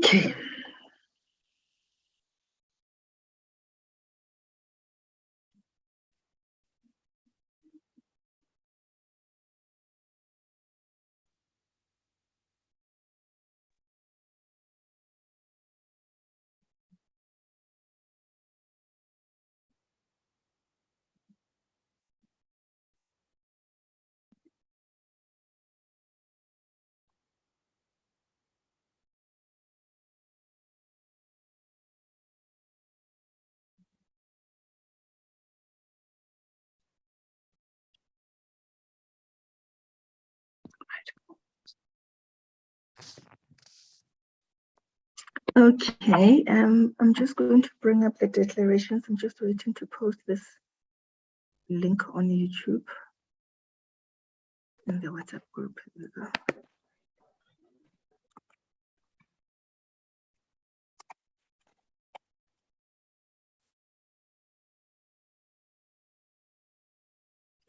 Okay. Okay, I'm just going to bring up the declarations. I'm just waiting to post this link on YouTube in the WhatsApp group. Here we go.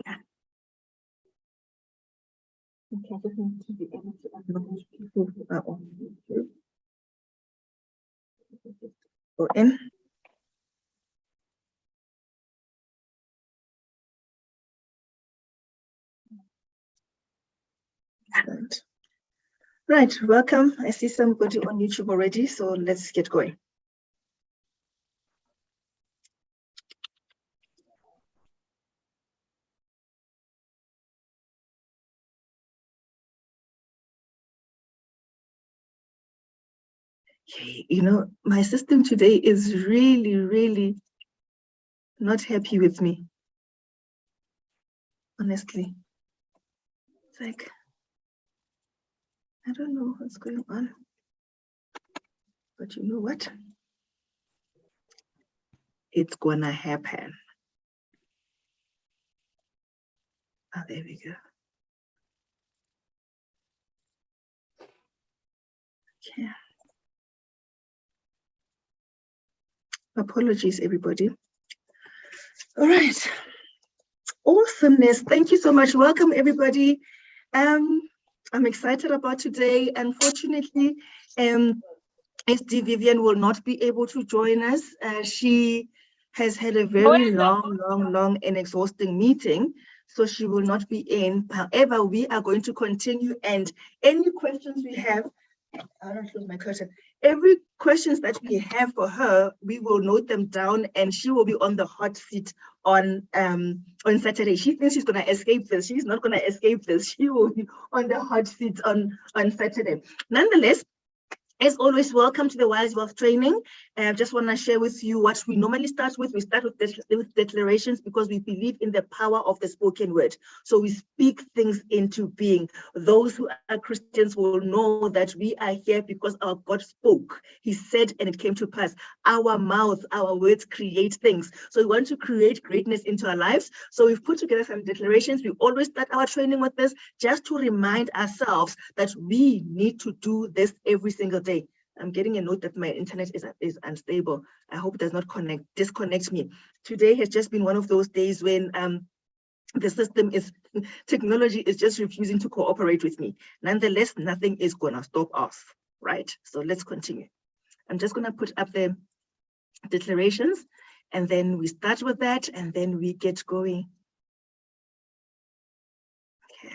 Yeah. Okay, I just need to be able to acknowledge people who are on YouTube. Go in. Right, welcome. I see somebody on YouTube already, so let's get going. Okay, you know, my system today is really not happy with me. Honestly. It's like, I don't know what's going on. But you know what? It's gonna happen. Oh, there we go. Okay. Apologies, everybody. All right. Awesomeness. Thank you so much. Welcome, everybody. I'm excited about today. Unfortunately, SD Vivian will not be able to join us. She has had a very long and exhausting meeting, so she will not be in. However, we are going to continue, and any questions we have, I don't close my curtain. Every questions that we have for her, we will note them down, and she will be on the hot seat on Saturday. She thinks she's gonna escape this. She's not gonna escape this. She will be on the hot seat on Saturday. Nonetheless, as always, welcome to the Wisewealth training. I just want to share with you what we normally start with. We start with declarations because we believe in the power of the spoken word. So we speak things into being. Those who are Christians will know that we are here because our God spoke. He said and it came to pass. Our mouth, our words create things. So we want to create greatness into our lives. So we've put together some declarations. We always start our training with this just to remind ourselves that we need to do this every single day. I'm getting a note that my internet is unstable. I hope it does not disconnect me. Today has just been one of those days when the technology is just refusing to cooperate with me. Nonetheless, nothing is gonna stop us, right? So let's continue. I'm just gonna put up the declarations and then we start with that and then we get going. Okay.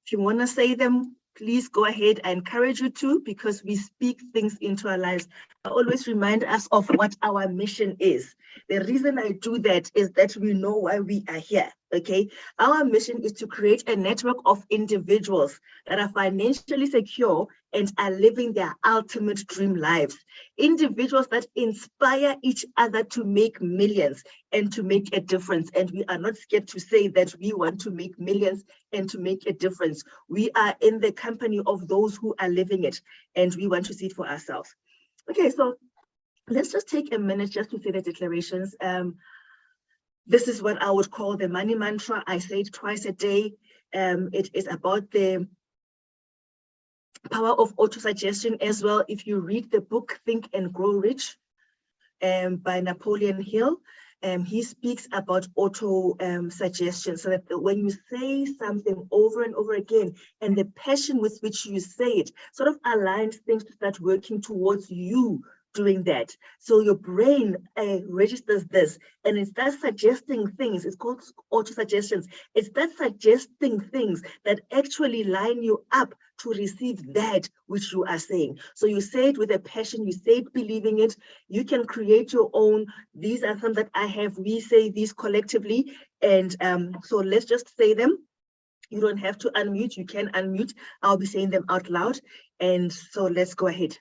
If you wanna say them, please go ahead. I encourage you to, because we speak things into our lives. I always remind us of what our mission is. The reason I do that is that we know why we are here, okay? Our mission is to create a network of individuals that are financially secure and are living their ultimate dream lives. Individuals that inspire each other to make millions and to make a difference. And we are not scared to say that we want to make millions and to make a difference. We are in the company of those who are living it, and we want to see it for ourselves. Okay, so let's just take a minute just to say the declarations. This is what I would call the money mantra. I say it twice a day. It is about the power of auto-suggestion as well. If you read the book Think and Grow Rich by Napoleon Hill, He speaks about auto suggestion, so that when you say something over and over again, and the passion with which you say it sort of aligns things to start working towards you doing that. So your brain registers this, and it starts suggesting things. It's called auto suggestions. It starts suggesting things that actually line you up to receive that which you are saying. So you say it with a passion, you say it believing it. You can create your own. These are some that I have. We say these collectively, and so let's just say them. You don't have to unmute. You can unmute. I'll be saying them out loud. And so let's go ahead.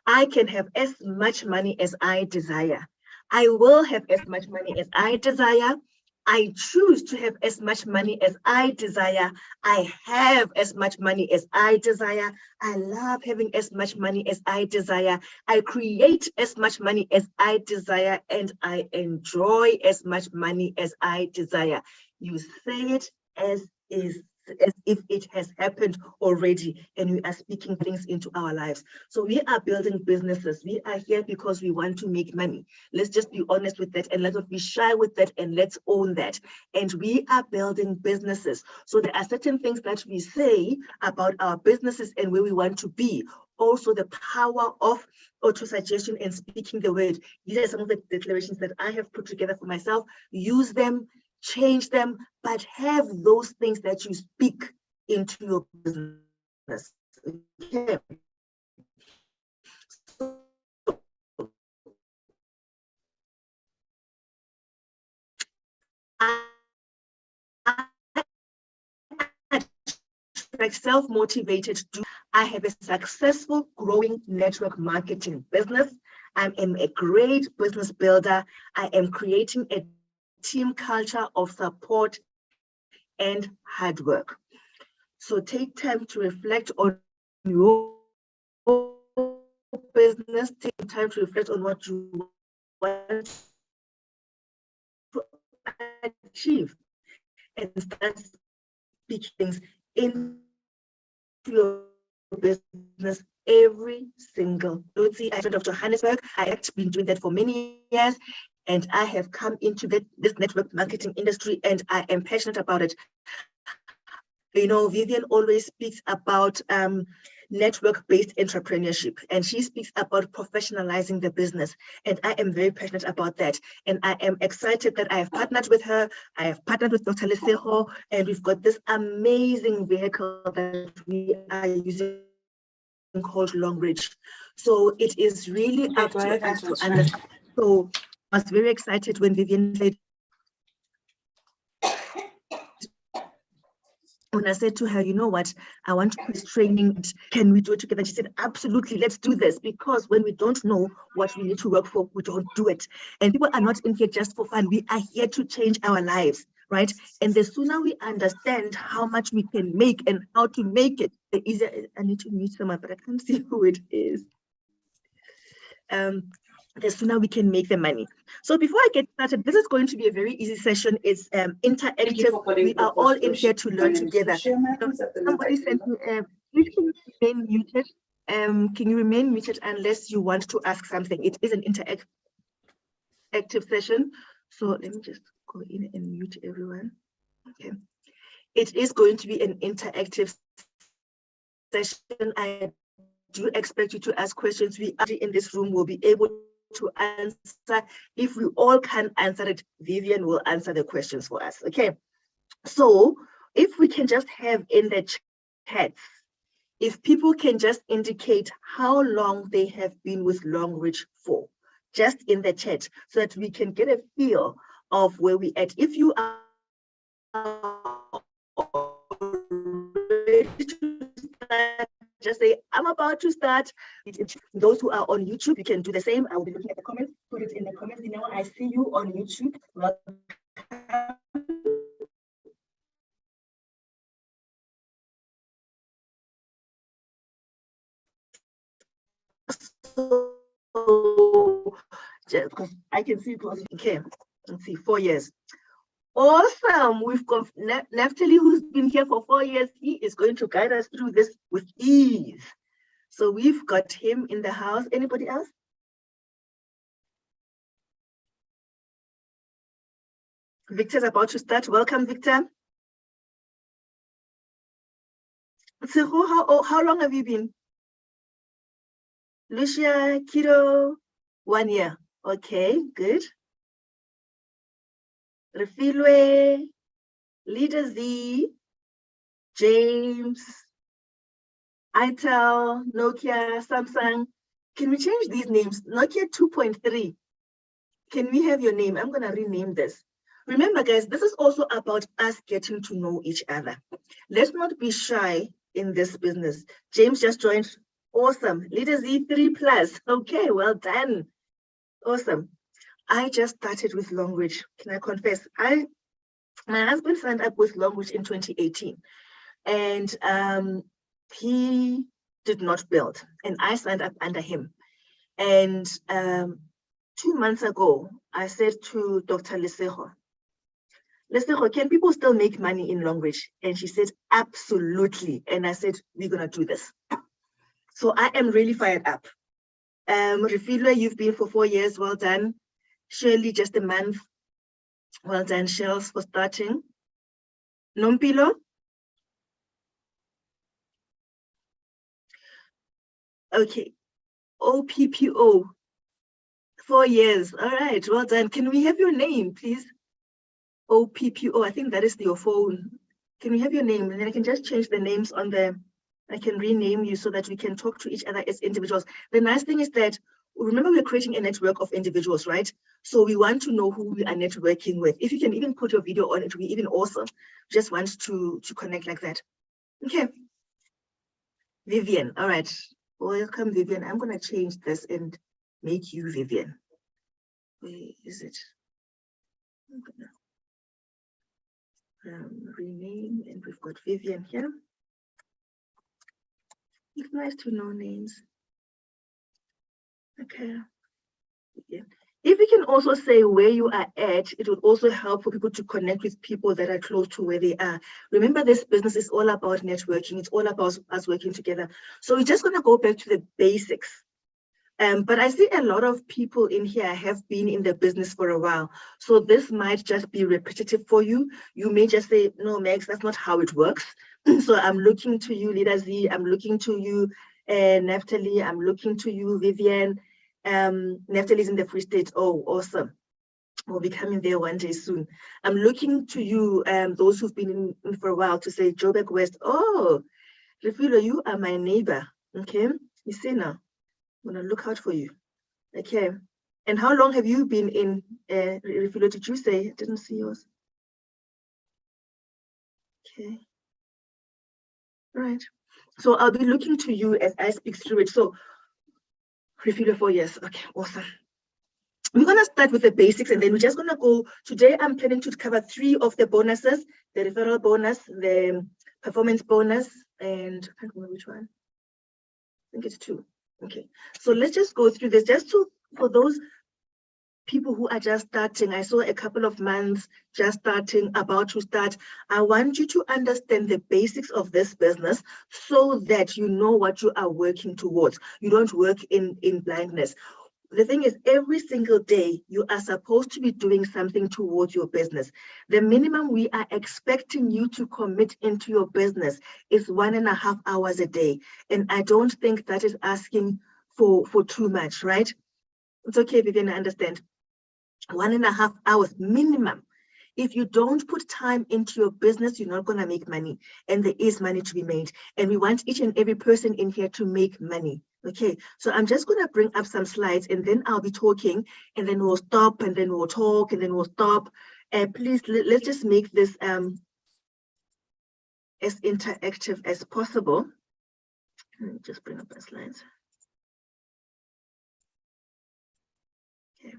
I can have as much money as I desire. I will have as much money as I desire. I choose to have as much money as I desire. I have as much money as I desire. I love having as much money as I desire. I create as much money as I desire, and I enjoy as much money as I desire. You say it as is, as if it has happened already, and we are speaking things into our lives. So we are building businesses. We are here because we want to make money. Let's just be honest with that, and let's not be shy with that, and let's own that. And we are building businesses. So there are certain things that we say about our businesses and where we want to be. Also, the power of auto-suggestion and speaking the word. These are some of the declarations that I have put together for myself. Use them, change them, but have those things that you speak into your business. Okay. Self-motivated. I have a successful growing network marketing business. I am a great business builder. I am creating a team culture of support and hard work. So take time to reflect on your business. Take time to reflect on what you want to achieve, and start speaking things into your business every single day. I'm of Johannesburg. I have been doing that for many years, and I have come into this network marketing industry, and I am passionate about it. You know, Vivian always speaks about network-based entrepreneurship, and she speaks about professionalizing the business, and I am very passionate about that. And I am excited that I have partnered with her. I have partnered with Dr. Leseho, and we've got this amazing vehicle that we are using called Longrich. So it is really up to us to understand. So I was very excited when Vivian said, when I said to her, you know what, I want to put training, can we do it together? She said, absolutely, let's do this, because when we don't know what we need to work for, we don't do it. And people are not in here just for fun. We are here to change our lives, right? And the sooner we understand how much we can make and how to make it, the easier. I need to mute someone, but I can't see who it is. The sooner we can make the money. So before I get started, this is going to be a very easy session. It's interactive. We are all in here to learn together. Somebody sent me, please can you remain muted? Can you remain muted unless you want to ask something? It is an interactive session. So let me just go in and mute everyone. Okay. It is going to be an interactive session. I do expect you to ask questions. We in this room will be able to answer. If we all can answer it, Vivian will answer the questions for us. Okay. So if we can just have in the chats, if people can just indicate how long they have been with Longrich for, just in the chat, so that we can get a feel of where we at. If you are ready to start, just say, I'm about to start. Those who are on YouTube, you can do the same. I will be looking at the comments. Put it in the comments. You know, I see you on YouTube. Welcome. So, just because I can see, okay, let's see, 4 years. Awesome. We've got Neftali, who's been here for 4 years. He is going to guide us through this with ease. So we've got him in the house. Anybody else? Victor's about to start. Welcome, Victor. So how long have you been? Lucia, Kido, 1 year. Okay, good. Refilwe, Leader Z, James, Itel, Nokia, Samsung. Can we change these names? Nokia 2.3. Can we have your name? I'm going to rename this. Remember, guys, this is also about us getting to know each other. Let's not be shy in this business. James just joined. Awesome. Leader Z 3+. Okay, well done. Awesome. I just started with Longrich. Can I confess? My husband signed up with Longrich in 2018, and he did not build, and I signed up under him. And 2 months ago, I said to Dr. Lesego, can people still make money in Longrich? And she said, absolutely. And I said, we're going to do this. So I am really fired up. Refilwe, you've been for 4 years. Well done. Shirley, just a month. Well done, Shells, for starting. Nompilo? Okay. OPPO. 4 years. All right. Well done. Can we have your name, please? OPPO. I think that is your phone. Can we have your name? And then I can just change the names on the... I can rename you so that we can talk to each other as individuals. The nice thing is that, remember, we're creating a network of individuals, right? So we want to know who we are networking with. If you can even put your video on, it will be even awesome. Just want to connect like that. Okay. Vivian. All right. Welcome, Vivian. I'm going to change this and make you Vivian. Where is it? I'm going to rename, and we've got Vivian here. It's nice to know names. Okay. Yeah. If you can also say where you are at, it would also help for people to connect with people that are close to where they are. Remember, this business is all about networking. It's all about us working together. So we're just going to go back to the basics. But I see a lot of people in here have been in the business for a while. So this might just be repetitive for you. You may just say, no, Max, that's not how it works. So I'm looking to you, Leader Z. I'm looking to you, Naphtali. I'm looking to you, Vivian. Naphtali's in the Free State. Oh, awesome. We'll be coming there one day soon. I'm looking to you, those who've been in for a while, to say, Joburg West. Oh, Refilwe, you are my neighbor. Okay. You see now. I'm going to look out for you. Okay. And how long have you been in Refilwe? Did you say? I didn't see yours. Okay. All right. So I'll be looking to you as I speak through it. So Refilwe 4 years. Okay, awesome. We're going to start with the basics, and then we're just going to go. Today, I'm planning to cover 3 of the bonuses: the referral bonus, the performance bonus, and I can't remember which one. I think it's 2. Okay, so let's just go through this just for those people who are just starting. I saw a couple of months just starting, about to start. I want you to understand the basics of this business so that you know what you are working towards. You don't work in blindness. The thing is, every single day, you are supposed to be doing something towards your business. The minimum we are expecting you to commit into your business is 1.5 hours a day. And I don't think that is asking for too much, right? It's okay, Vivian, I understand. 1.5 hours minimum. If you don't put time into your business, you're not going to make money. And there is money to be made. And we want each and every person in here to make money. Okay, so I'm just going to bring up some slides, and then I'll be talking, and then we'll stop, and then we'll talk, and then we'll stop. Please, let's just make this as interactive as possible. Let me just bring up the slides. Okay.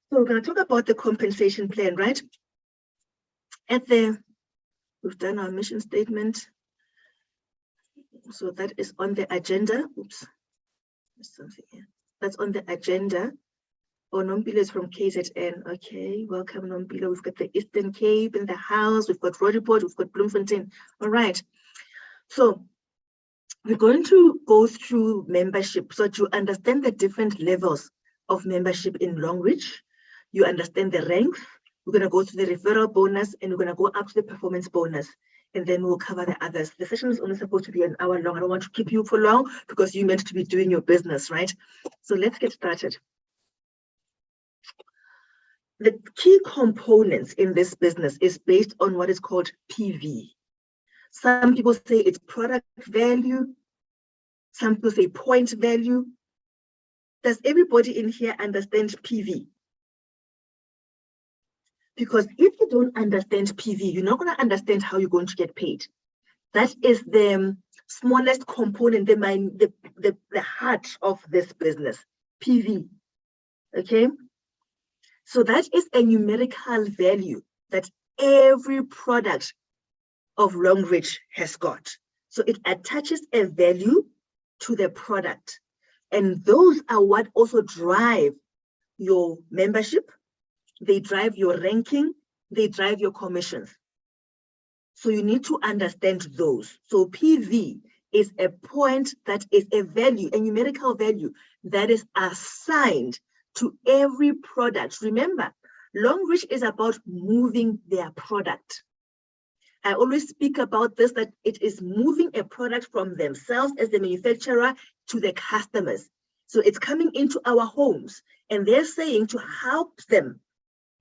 So we're going to talk about the compensation plan, right? We've done our mission statement. So that is on the agenda. Oops, there's something here. That's on the agenda. Oh, Nompilo is from KZN. Okay, welcome, Nompilo. We've got the Eastern Cape in the house. We've got Roodepoort. We've got Bloemfontein. All right. So we're going to go through membership so that you understand the different levels of membership in Longrich. You understand the ranks. We're going to go to the referral bonus, and we're going to go up to the performance bonus, and then we'll cover the others. The session is only supposed to be an hour long. I don't want to keep you for long because you're meant to be doing your business, right? So let's get started. The key components in this business is based on what is called PV. Some people say it's product value. Some people say point value. Does everybody in here understand PV? Because if you don't understand PV, you're not going to understand how you're going to get paid. That is the smallest component, the heart of this business, PV. Okay? So that is a numerical value that every product of Longrich has got. So it attaches a value to the product. And those are what also drive your membership. They drive your ranking, they drive your commissions. So you need to understand those. So PV is a point that is a value, a numerical value that is assigned to every product. Remember, Longrich is about moving their product. I always speak about this, that it is moving a product from themselves as the manufacturer to the customers. So it's coming into our homes, and they're saying to help them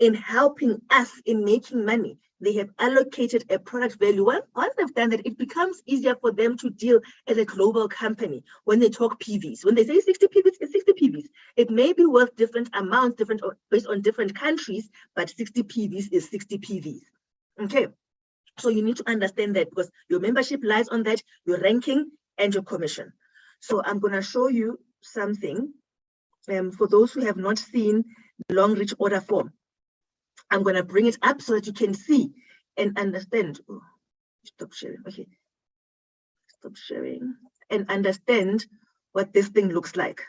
in helping us in making money, they have allocated a product value. Once they've done that, it becomes easier for them to deal as a global company when they talk PVs. When they say 60 PVs, it's 60 PVs. It may be worth different amounts, different based on different countries, but 60 PVs is 60 PVs. Okay, so you need to understand that because your membership lies on that, your ranking and your commission. So I'm going to show you something for those who have not seen the Longrich order form. I'm going to bring it up so that you can see and understand. Oh, stop sharing. Okay. Stop sharing and understand what this thing looks like.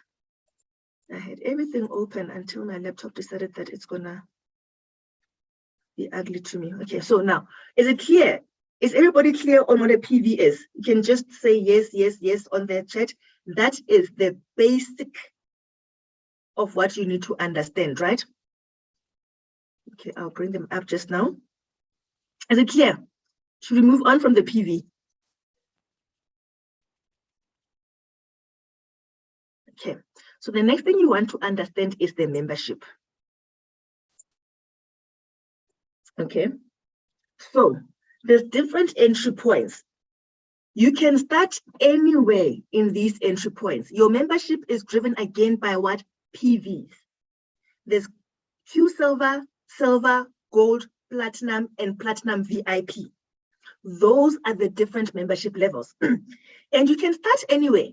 I had everything open until my laptop decided that it's going to be ugly to me. Okay, so now, is it clear? Is everybody clear on what a PV is? You can just say yes, yes, yes on the chat. That is the basic of what you need to understand, right? Okay, I'll bring them up just now. Is it clear? Should we move on from the PV? Okay, so the next thing you want to understand is the membership. Okay, so there's different entry points. You can start anywhere in these entry points. Your membership is driven again by what? PVs. There's Q Silver, Silver, Gold, Platinum, and Platinum VIP. Those are the different membership levels. And you can start anywhere.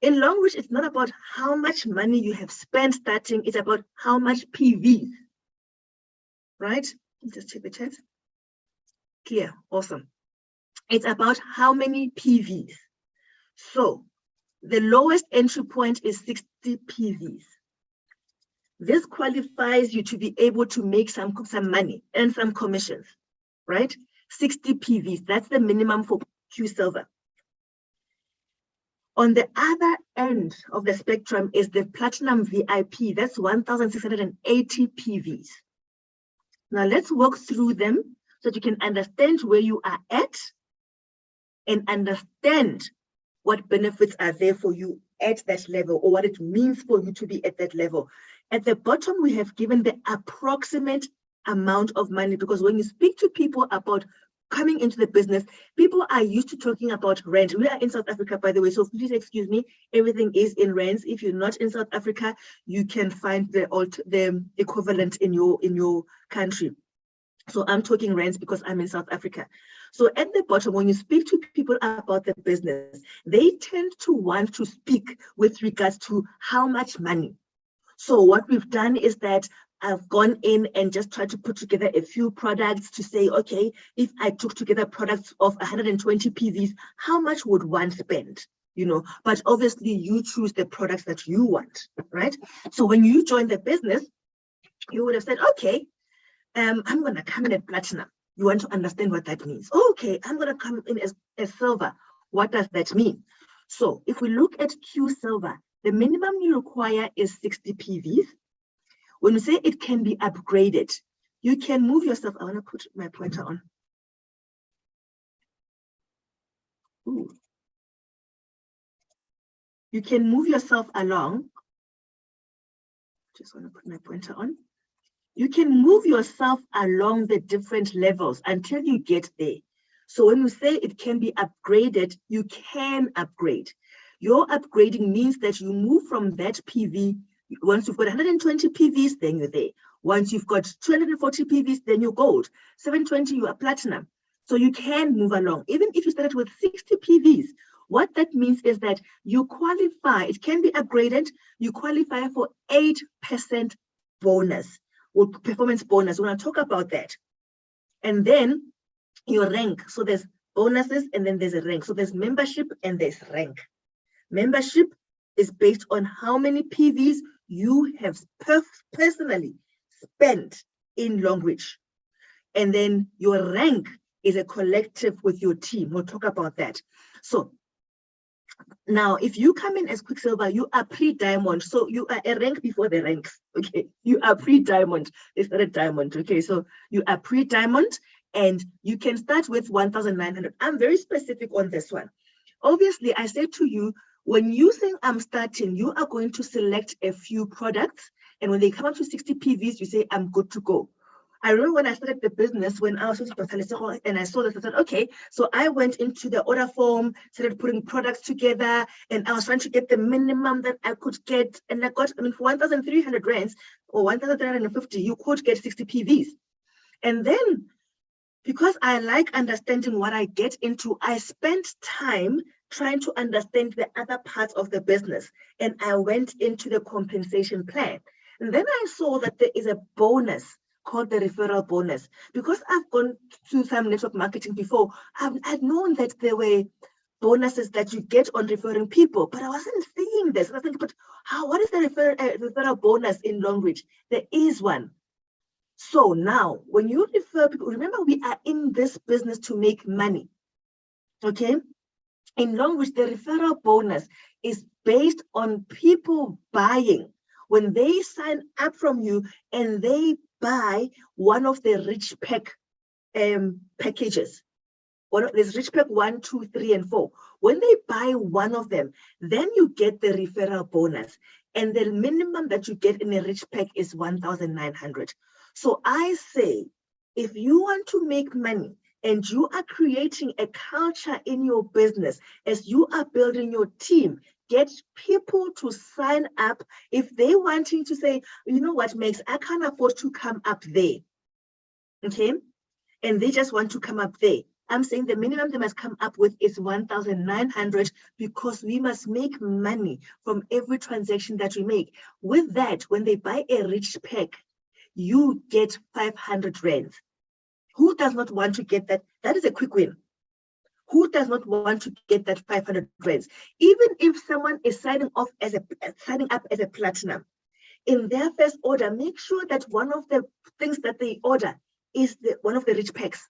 In Longrich, it's not about how much money you have spent starting, it's about how much PVs, right? Let's just check the chat. Clear, awesome. It's about how many PVs. So the lowest entry point is 60 PVs. This qualifies you to be able to make some money and some commissions, right? 60 PVs, that's the minimum for Q Silver. On the other end of the spectrum is the Platinum VIP, that's 1,680 PVs. Now let's walk through them so that you can understand where you are at and understand what benefits are there for you at that level or what it means for you to be at that level. At the bottom, we have given the approximate amount of money because when you speak to people about coming into the business, people are used to talking about rent. We are in South Africa, by the way, so please excuse me, everything is in rands. If you're not in South Africa, you can find the equivalent in your country. So I'm talking rands because I'm in South Africa. So at the bottom, when you speak to people about the business, they tend to want to speak with regards to how much money. So what we've done is that I've gone in and just tried to put together a few products to say, okay, if I took together products of 120 PVs, how much would one spend? You know, but obviously you choose the products that you want, right? So when you join the business, you would have said, okay, I'm going to come in at Platinum. You want to understand what that means. Okay, I'm going to come in as Silver. What does that mean? So if we look at Q Silver, the minimum you require is 60 PVs. When we say it can be upgraded, You can move yourself. I want to put my pointer on. Ooh. You can move yourself along. Just want to put my pointer on. You can move yourself along the different levels until you get there. So when you say it can be upgraded, you can upgrade. Your upgrading means that you move from that PV. Once you've got 120 PVs, then you're there. Once you've got 240 PVs, then you're gold. 720, you are platinum. So you can move along. Even if you started with 60 PVs, what that means is that you qualify. It can be upgraded. You qualify for 8% bonus or performance bonus. We're going to talk about that. And then your rank. So there's bonuses and then there's a rank. So there's membership and there's rank. Membership is based on how many PVs you have personally spent in Longrich. And then your rank is a collective with your team. We'll talk about that. So now, if you come in as Quicksilver, you are pre-diamond. So you are a rank before the ranks. Okay, you are pre-diamond. It's not a diamond. Okay, so you are pre-diamond and you can start with 1,900. I'm very specific on this one. Obviously, I said to you, when you say I'm starting, you are going to select a few products. And when they come up to 60 PVs, you say, I'm good to go. I remember when I started the business, when I was and I saw this, I said, okay, so I went into the order form, started putting products together, and I was trying to get the minimum that I could get. And I got, I mean, for 1,300 rands or 1,350, you could get 60 PVs. And then, because I like understanding what I get into, I spent time trying to understand the other parts of the business. And I went into the compensation plan. And then I saw that there is a bonus called the referral bonus. Because I've gone through some network marketing before, I'd known that there were bonuses that you get on referring people, but I wasn't seeing this. And I think, but what is the referral bonus in Longrich? There is one. So now, when you refer people, remember we are in this business to make money, okay? In Longrich, the referral bonus is based on people buying. When they sign up from you and they buy one of the rich pack packages, there's rich pack 1, 2, 3, and 4. When they buy one of them, then you get the referral bonus. And the minimum that you get in a rich pack is 1,900. So I say, if you want to make money and you are creating a culture in your business, as you are building your team, get people to sign up. If they wanting to say, you know what, Max, I can't afford to come up there, okay? And they just want to come up there. I'm saying the minimum they must come up with is 1,900 because we must make money from every transaction that we make. With that, when they buy a rich pack, you get 500 rands. Who does not want to get that? That is a quick win. Who does not want to get that 500 rands? Even if someone is signing up as a platinum, in their first order, make sure that one of the things that they order is one of the rich packs,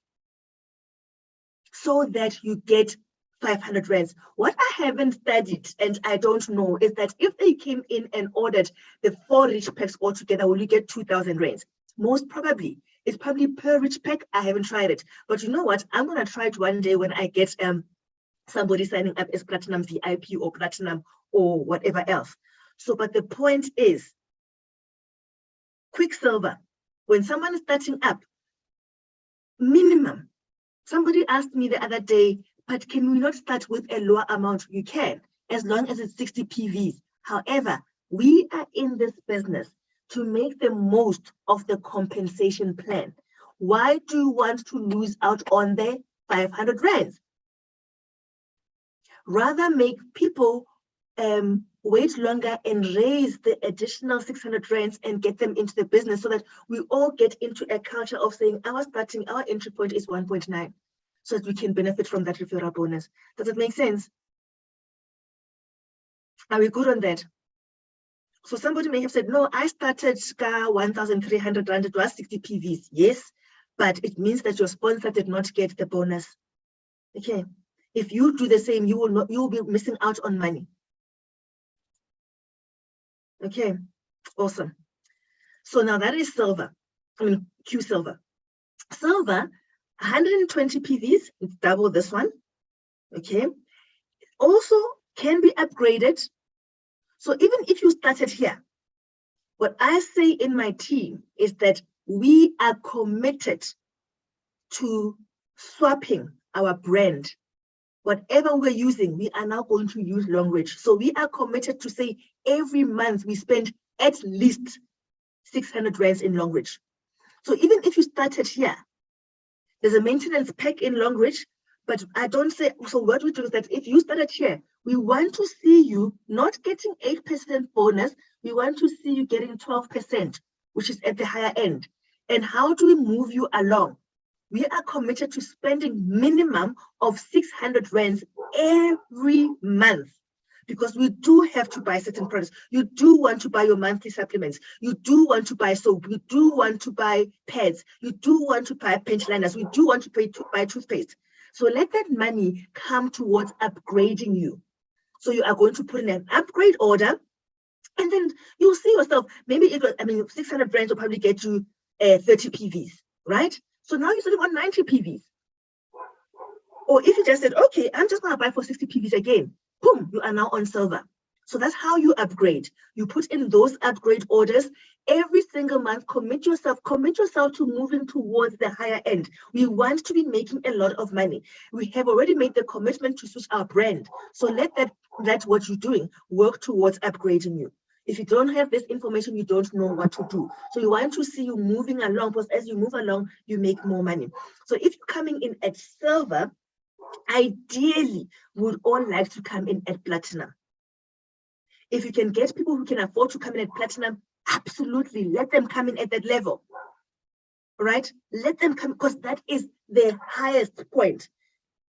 so that you get 500 rands. What I haven't studied and I don't know is that if they came in and ordered the 4 rich packs altogether, will you get 2,000 rands? Most probably. It's probably per rich pack. I haven't tried it. But you know what? I'm going to try it one day when I get somebody signing up as platinum VIP or platinum or whatever else. So, but the point is, Quicksilver, when someone is starting up, minimum. Somebody asked me the other day, but can we not start with a lower amount? You can, as long as it's 60 PVs. However, we are in this business to make the most of the compensation plan. Why do you want to lose out on the 500 rands? Rather make people wait longer and raise the additional 600 rands and get them into the business so that we all get into a culture of saying our entry point is 1.9 so that we can benefit from that referral bonus. Does it make sense? Are we good on that? So somebody may have said, no, I started 1,300 rand, it was 60 PVs. Yes, but it means that your sponsor did not get the bonus. Okay, if you do the same, you will be missing out on money. Okay, awesome. So now that is silver. Q Silver. Silver, 120 PVs, it's double this one, okay? Also can be upgraded. So even if you started here, what I say in my team is that we are committed to swapping our brand. Whatever we're using, we are now going to use Longrich. So we are committed to say every month we spend at least 600 rands in Longrich. So even if you started here, there's a maintenance pack in Longrich, but I don't say, so what we do is that if you started here, we want to see you not getting 8% bonus, we want to see you getting 12%, which is at the higher end. And how do we move you along? We are committed to spending minimum of 600 rands every month, because we do have to buy certain products. You do want to buy your monthly supplements. You do want to buy soap. You do want to buy pads. You do want to buy panty liners. We do want to buy toothpaste. So let that money come towards upgrading you. So you are going to put in an upgrade order, and then you'll see yourself, maybe 600 rands will probably get you 30 PVs, right? So now you're sitting on 90 PVs. Or if you just said, okay, I'm just going to buy for 60 PVs again, boom, you are now on silver. So that's how you upgrade. You put in those upgrade orders every single month. Commit yourself to moving towards the higher end. We want to be making a lot of money. We have already made the commitment to switch our brand. So let that what you're doing work towards upgrading you. If you don't have this information, you don't know what to do. So you want to see you moving along, because as you move along, you make more money. So if you're coming in at silver, ideally, we would all like to come in at platinum. If you can get people who can afford to come in at platinum, absolutely, let them come in at that level, right? Let them come, because that is the highest point.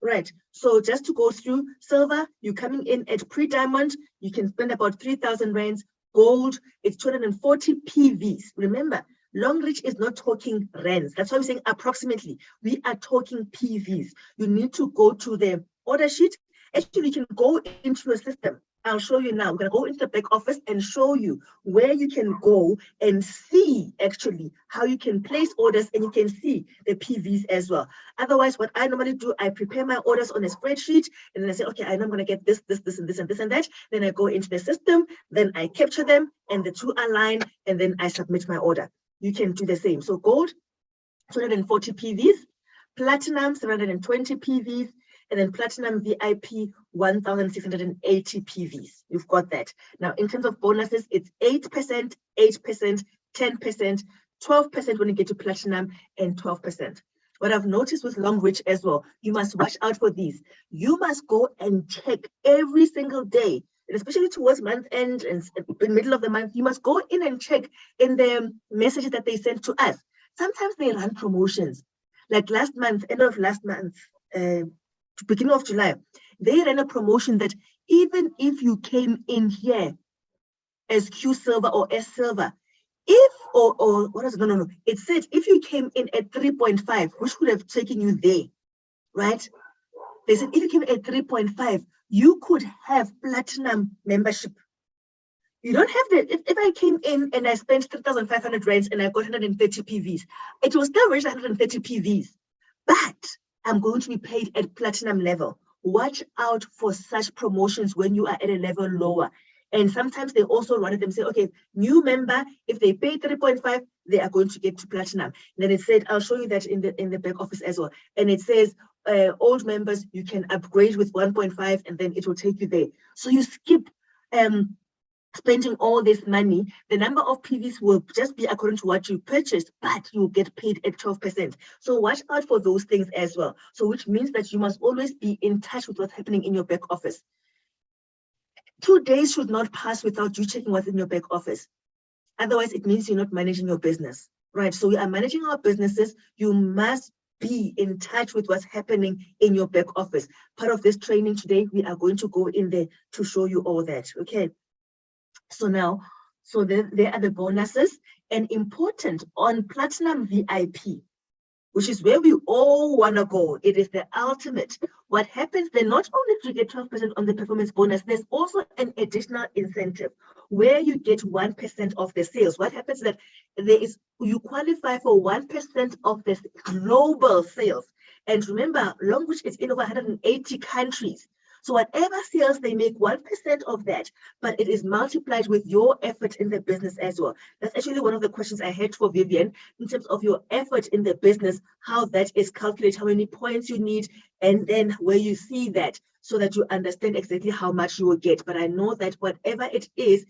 Right, so just to go through, silver, you're coming in at pre-diamond, you can spend about 3,000 rands. Gold, it's 240 PVs. Remember, Longrich is not talking rands. That's why we're saying approximately. We are talking PVs. You need to go to the order sheet. Actually, you can go into your system. I'll show you now. We're going to go into the back office and show you where you can go and see actually how you can place orders, and you can see the PVs as well. Otherwise, what I normally do, I prepare my orders on a spreadsheet, and then I say, okay, I know I'm going to get this, and this, and that. Then I go into the system, then I capture them, and the two align, and then I submit my order. You can do the same. So gold, 240 PVs, platinum, 720 PVs, and then platinum VIP, 1,680 PVs. You've got that. Now, in terms of bonuses, it's 8%, 8%, 10%, 12% when you get to platinum, and 12%. What I've noticed with Longrich as well, you must watch out for these. You must go and check every single day, and especially towards month end and in middle of the month, you must go in and check in the messages that they send to us. Sometimes they run promotions. Like last month, end of last month, beginning of July, they ran a promotion that even if you came in here as Q Silver or S Silver, it said if you came in at 3.5, which would have taken you there, right? They said if you came at 3.5, you could have platinum membership. You don't have that. If I came in and I spent 3,500 rands and I got 130 PVs, it will still reach 130 PVs, but I'm going to be paid at platinum level. Watch out for such promotions when you are at a level lower. And sometimes they also run it and say, okay, new member, if they pay 3.5, they are going to get to platinum. And then it said, I'll show you that in the back office as well. And it says, old members, you can upgrade with 1.5, and then it will take you there. So you skip spending all this money. The number of PVs will just be according to what you purchased, but you get paid at 12%. So watch out for those things as well. So which means that you must always be in touch with what's happening in your back office. 2 days should not pass without you checking what's in your back office. Otherwise, it means you're not managing your business, right? So we are managing our businesses. You must be in touch with what's happening in your back office. Part of this training today, we are going to go in there to show you all that, okay? So now, there are the bonuses, and important on Platinum VIP. which is where we all want to go. It is the ultimate. What happens then, not only do you get 12% on the performance bonus, there's also an additional incentive where you get 1% of the sales. What happens is that you qualify for 1% of the global sales. And remember, Longrich is in over 180 countries. So whatever sales they make, 1% of that, but it is multiplied with your effort in the business as well. That's actually one of the questions I had for Vivian in terms of your effort in the business, how that is calculated, how many points you need, and then where you see that so that you understand exactly how much you will get. But I know that whatever it is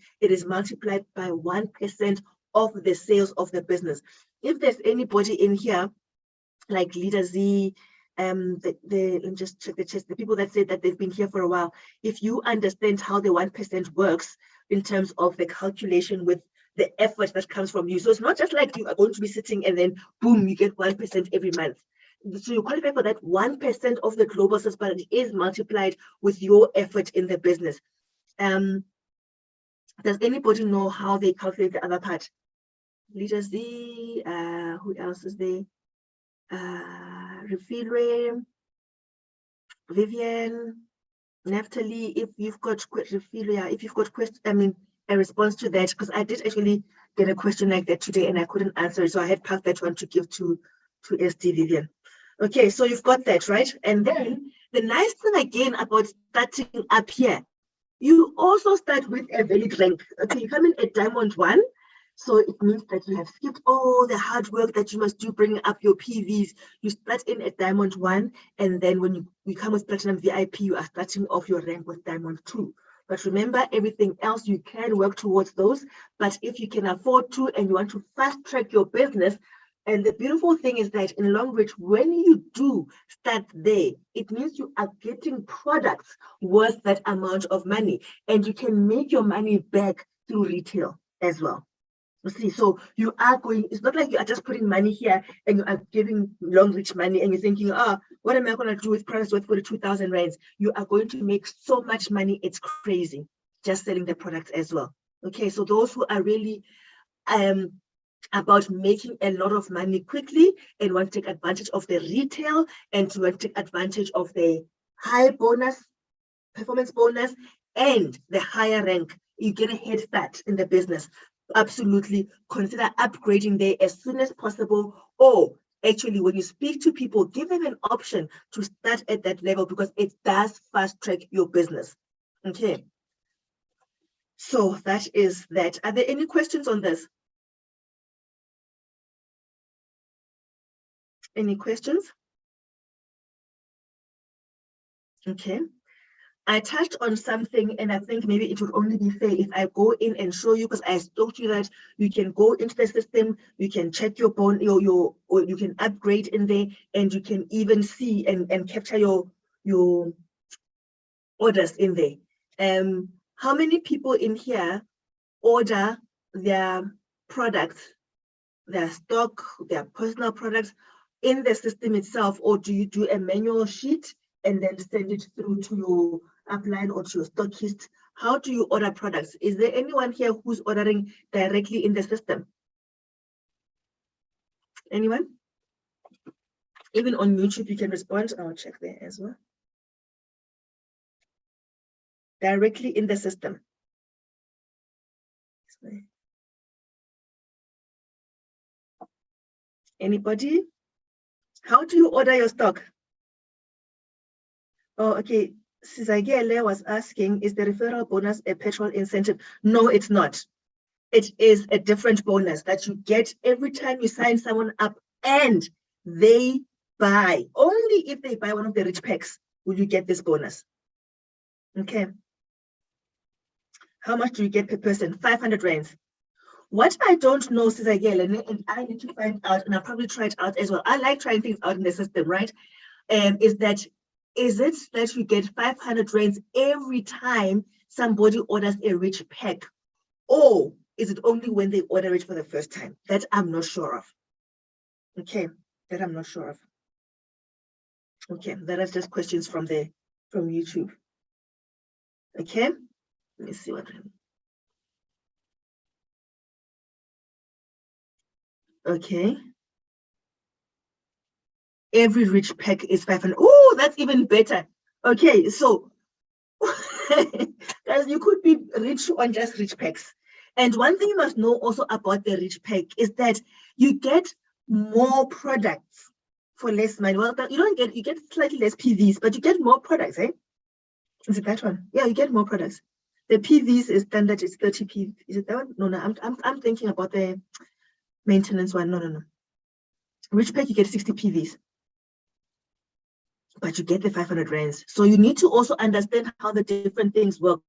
multiplied by 1% of the sales of the business. If there's anybody in here, like Leader Z, let me just check the chat, the people that say that they've been here for a while, if you understand how the 1% works in terms of the calculation with the effort that comes from you. So it's not just like you are going to be sitting and then boom, you get 1% every month. So you qualify for that 1% of the global sales, but it is multiplied with your effort in the business. Does anybody know how they calculate the other part? Leader Z, who else is there? Referral, Vivian, Naphtali, if you've got Referral, if you've got a response to that, because I did actually get a question like that today and I couldn't answer it, so I had packed that one to give to SD Vivian. Okay, so you've got that, right? And then the nice thing again about starting up here, you also start with a valid rank. Okay, you come in at Diamond 1. So it means that you have skipped all the hard work that you must do bringing up your PVs. You start in at Diamond 1, and then when you come with Platinum VIP, you are starting off your rank with Diamond 2. But remember, everything else, you can work towards those. But if you can afford to and you want to fast track your business, and the beautiful thing is that in Longrich, when you do start there, it means you are getting products worth that amount of money, and you can make your money back through retail as well. You see, so you are going, it's not like you are just putting money here and you are giving Longrich money and you're thinking, what am I going to do with products worth 42,000 rands? You are going to make so much money, it's crazy, just selling the products as well. Okay, so those who are really about making a lot of money quickly and want to take advantage of the retail and to want to take advantage of the high bonus, performance bonus, and the higher rank, you get a head start in the business. Absolutely consider upgrading there as soon as possible, or actually when you speak to people, give them an option to start at that level because it does fast track your business. Okay, so that is that. Are there any questions on this? Any questions? Okay. I touched on something, and I think maybe it would only be fair if I go in and show you, because I told you that you can go into the system, you can check your or you can upgrade in there, and you can even see and capture your orders in there. How many people in here order their products, their stock, their personal products in the system itself, or do you do a manual sheet and then send it through to your upline or to your stockist? How do you order products? Is there anyone here who's ordering directly in the system? Anyone? Even on YouTube, you can respond. I'll check there as well. Directly in the system. Anybody? How do you order your stock? Oh, okay. Sizagele was asking, is the referral bonus a petrol incentive? No, it's not. It is a different bonus that you get every time you sign someone up and they buy. Only if they buy one of the rich packs will you get this bonus. Okay. How much do you get per person? 500 rands. What I don't know, Sizagele, and I need to find out, and I'll probably try it out as well. I like trying things out in the system, right? Is it that you get 500 rands every time somebody orders a rich pack? Or is it only when they order it for the first time? That I'm not sure of. Okay, that I'm not sure of. Okay, that is just questions from YouTube. Okay, let me see what. Okay. every rich pack is 500. Oh, that's even better. Okay, so guys, you could be rich on just rich packs. And one thing you must know also about the rich pack is that you get more products for less money. Well, you get slightly less PVs, but you get more products, eh? Is it that one? Yeah, you get more products. The PVs is standard, it's 30 PV. Is it that one? No, I'm thinking about the maintenance one. No. Rich pack, you get 60 PVs, but you get the 500 rands. So you need to also understand how the different things work.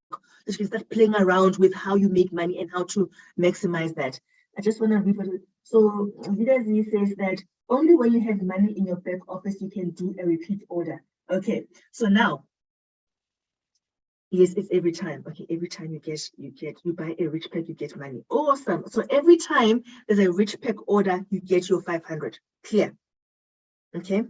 You can start playing around with how you make money and how to maximize that. I just want to read what so Vivian says that only when you have money in your back office, you can do a repeat order. Okay, so now, yes, it's every time. Okay, every time you buy a rich pack, you get money. Awesome. So every time there's a rich pack order, you get your 500. Clear. Okay.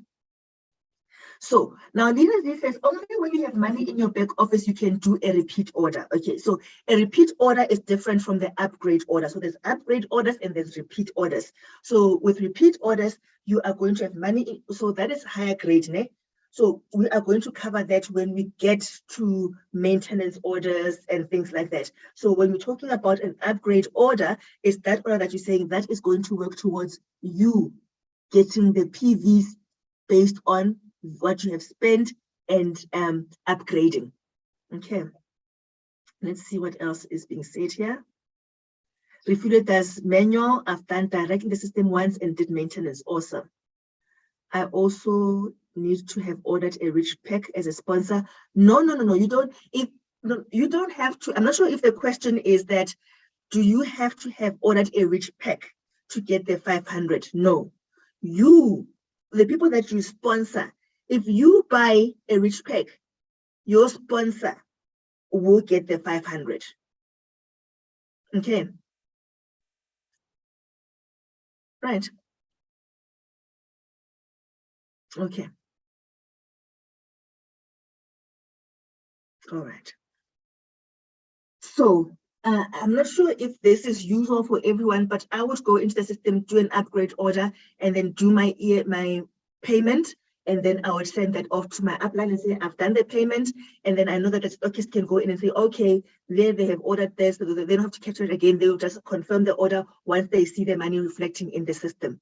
So now Lina Z says only when you have money in your back office, you can do a repeat order. Okay, so a repeat order is different from the upgrade order. So there's upgrade orders and there's repeat orders. So with repeat orders, you are going to have money. So that is higher grade, né? So we are going to cover that when we get to maintenance orders and things like that. So when we're talking about an upgrade order, is that order that you're saying that is going to work towards you getting the PVs based on what you have spent and upgrading. Okay, let's see what else is being said here. Refuel does manual. I've done direct in the system once and did maintenance. Awesome. I also need to have ordered a rich pack as a sponsor. No, you don't. You don't have to. I'm not sure if the question is that do you have to have ordered a rich pack to get the 500? No, the people that you sponsor, if you buy a rich pack, your sponsor will get the 500. Okay. Right. Okay. All right. So I'm not sure if this is usual for everyone, but I would go into the system, do an upgrade order, and then do my payment. And then I would send that off to my upline and say, I've done the payment. And then I know that the stockists can go in and say, okay, they have ordered this. So they don't have to capture it again. They will just confirm the order once they see the money reflecting in the system.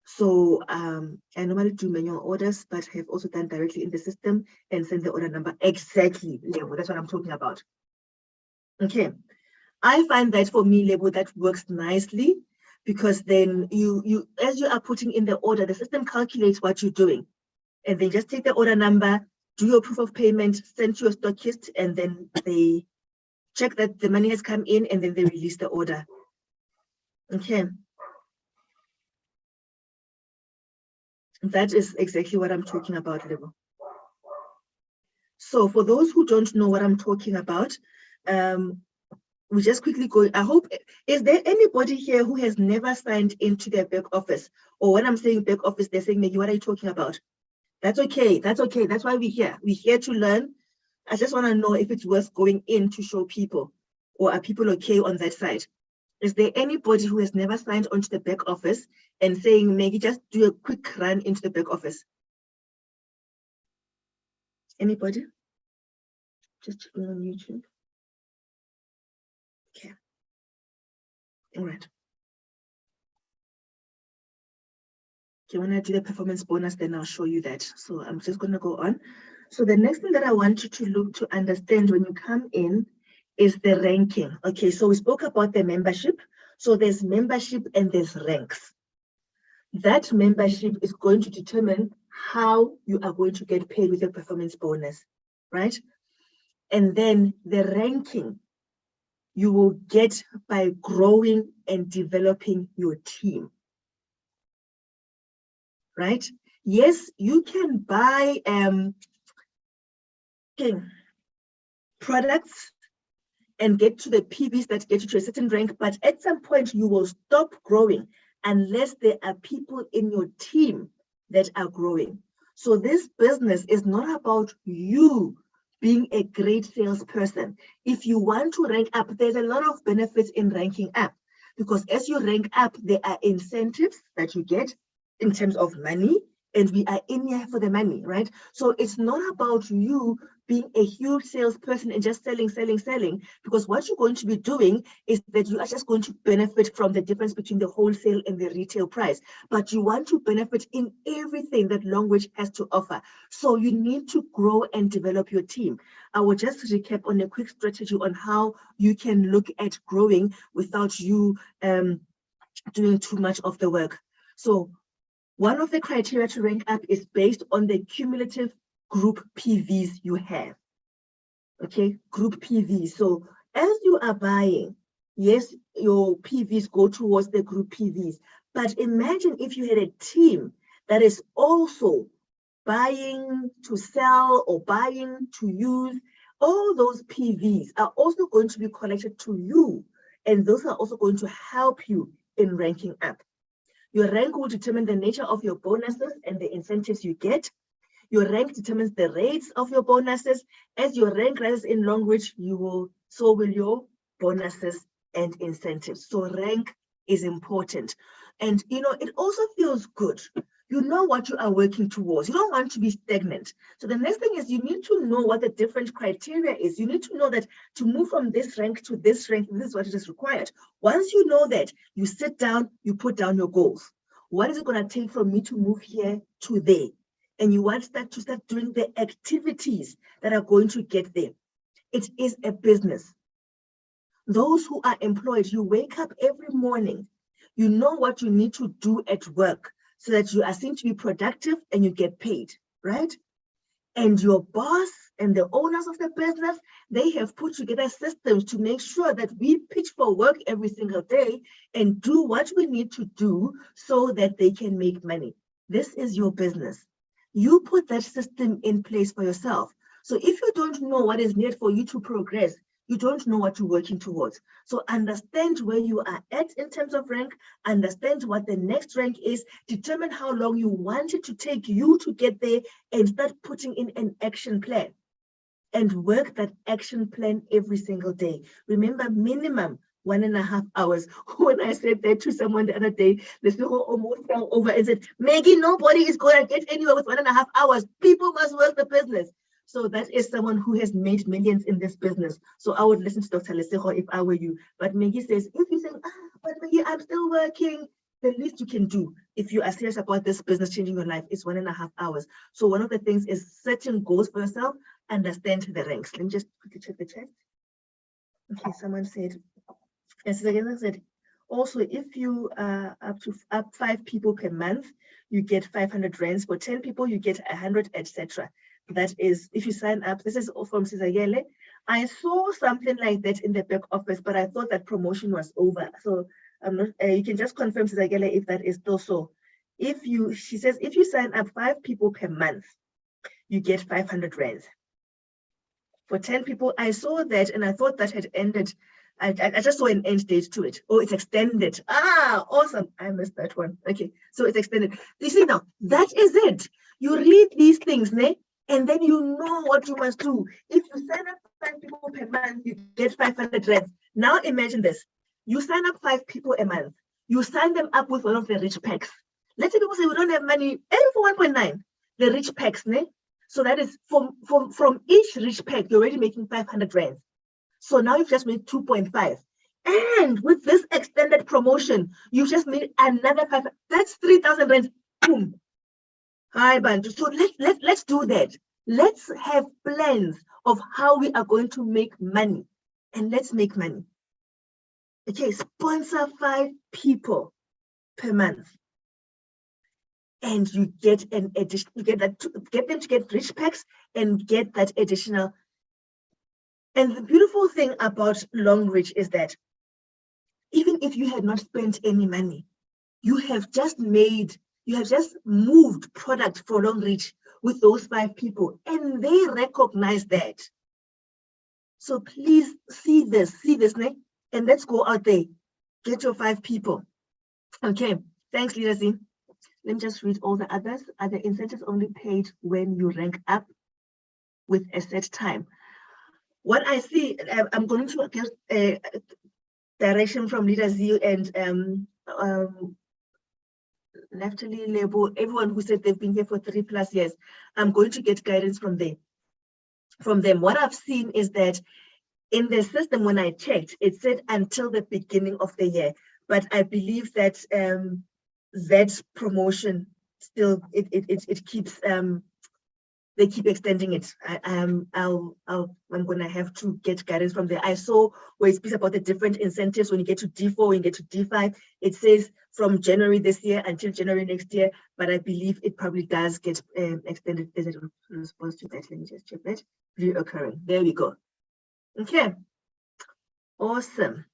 So I normally do manual orders, but have also done directly in the system and send the order number exactly. Lebo, that's what I'm talking about. Okay. I find that for me, Lebo, that works nicely, because then you as you are putting in the order, the system calculates what you're doing, and then just take the order number, do your proof of payment, send to your stockist, and then they check that the money has come in, and then they release the order. Okay. That is exactly what I'm talking about, Lebo. So for those who don't know what I'm talking about, we just quickly go. I hope, is there anybody here who has never signed into their back office? Or when I'm saying back office, they're saying, what are you talking about? That's okay. That's okay. That's why we're here. We're here to learn. I just want to know if it's worth going in to show people, or are people okay on that side? Is there anybody who has never signed onto the back office and saying, Maggie, just do a quick run into the back office? Anybody? Just checking on YouTube. Okay. All right. Okay, when I do the performance bonus, then I'll show you that. So I'm just going to go on. So the next thing that I want you to look to understand when you come in is the ranking. Okay, so we spoke about the membership. So there's membership and there's ranks. That membership is going to determine how you are going to get paid with your performance bonus, right? And then the ranking you will get by growing and developing your team, right? Yes, you can buy products and get to the PVs that get you to a certain rank, but at some point you will stop growing unless there are people in your team that are growing. So this business is not about you being a great salesperson. If you want to rank up, there's a lot of benefits in ranking up, because as you rank up, there are incentives that you get in terms of money, and we are in here for the money, right? So it's not about you being a huge salesperson and just selling, because what you're going to be doing is that you are just going to benefit from the difference between the wholesale and the retail price. But you want to benefit in everything that Longrich has to offer. So you need to grow and develop your team. I will just recap on a quick strategy on how you can look at growing without you doing too much of the work. So one of the criteria to rank up is based on the cumulative group PVs you have. Okay, group PVs. So as you are buying, yes, your PVs go towards the group PVs. But imagine if you had a team that is also buying to sell or buying to use. All those PVs are also going to be connected to you, and those are also going to help you in ranking up. Your rank will determine the nature of your bonuses and the incentives you get. Your rank determines the rates of your bonuses. As your rank rises in Longrich, so will your bonuses and incentives. So rank is important. And it also feels good. You know what you are working towards. You don't want to be stagnant. So the next thing is you need to know what the different criteria is. You need to know that to move from this rank to this rank, this is what is required. Once you know that, you sit down, you put down your goals. What is it going to take for me to move here to there? And you want to start doing the activities that are going to get there. It is a business. Those who are employed, you wake up every morning. You know what you need to do at work so that you are seen to be productive and you get paid, right? And your boss and the owners of the business, they have put together systems to make sure that we pitch for work every single day and do what we need to do so that they can make money. This is your business. You put that system in place for yourself. So if you don't know what is needed for you to progress, you don't know what you're working towards. So understand where you are at in terms of rank, understand what the next rank is, determine how long you want it to take you to get there, and start putting in an action plan. And work that action plan every single day. Remember, minimum 1.5 hours. When I said that to someone the other day, the circle almost fell over and said, Maggie, nobody is going to get anywhere with 1.5 hours. People must work the business. So that is someone who has made millions in this business. So I would listen to Dr. Lesego if I were you. But Maggie says, if you say, but Maggie, I'm still working, the least you can do if you are serious about this business changing your life is 1.5 hours. So one of the things is setting goals for yourself, understand the ranks. Let me just quickly check the chat. Okay, someone said, yes, again, I said, also, if you are up 5 people per month, you get 500 rands. For 10 people, you get 100, etc. That is, if you sign up, this is from Sizayele. I saw something like that in the back office, but I thought that promotion was over. So I'm not, you can just confirm, Sizayele, if that is still so. She says, if you sign up 5 people per month, you get 500 rands. For 10 people, I saw that and I thought that had ended. I just saw an end date to it. Oh, it's extended. Ah, awesome. I missed that one. Okay, so it's extended. You see now, that is it. You read these things, né? And then you know what you must do. If you sign up 5 people per month, you get 500 rands. Now imagine this. You sign up 5 people a month. You sign them up with one of the rich packs. Let's say people say we don't have money. Aim for 1.9. The rich packs, né? So that is from each rich pack, you're already making 500 rands. So now you've just made 2.5. And with this extended promotion, you've just made another 5. That's 3,000 rands. Boom. Hi, Bantu. So let's do that. Let's have plans of how we are going to make money. And let's make money. Okay, sponsor 5 people per month. And you get an addition, get them to get rich packs and get that additional. And the beautiful thing about Longrich is that even if you had not spent any money, you have just moved product for Longrich with those 5 people, and they recognize that. So please see this, and let's go out there, get your 5 people. Okay, thanks, Leader Z. Let me just read all the others. Are the incentives only paid when you rank up with a set time? What I see, I'm going to get a direction from Leader Z and Naftali, Lebo, everyone who said they've been here for 3+ years, I'm going to get guidance from them. What I've seen is that in the system, when I checked, it said until the beginning of the year. But I believe that that promotion still it keeps they keep extending it. I'm gonna have to get guidance from there. I saw where it speaks about the different incentives when you get to D4, when you get to D5. It says from January this year until January next year, but I believe it probably does get extended. Is it in response to that? Let me just check that. Reoccurring. There we go. Okay. Awesome.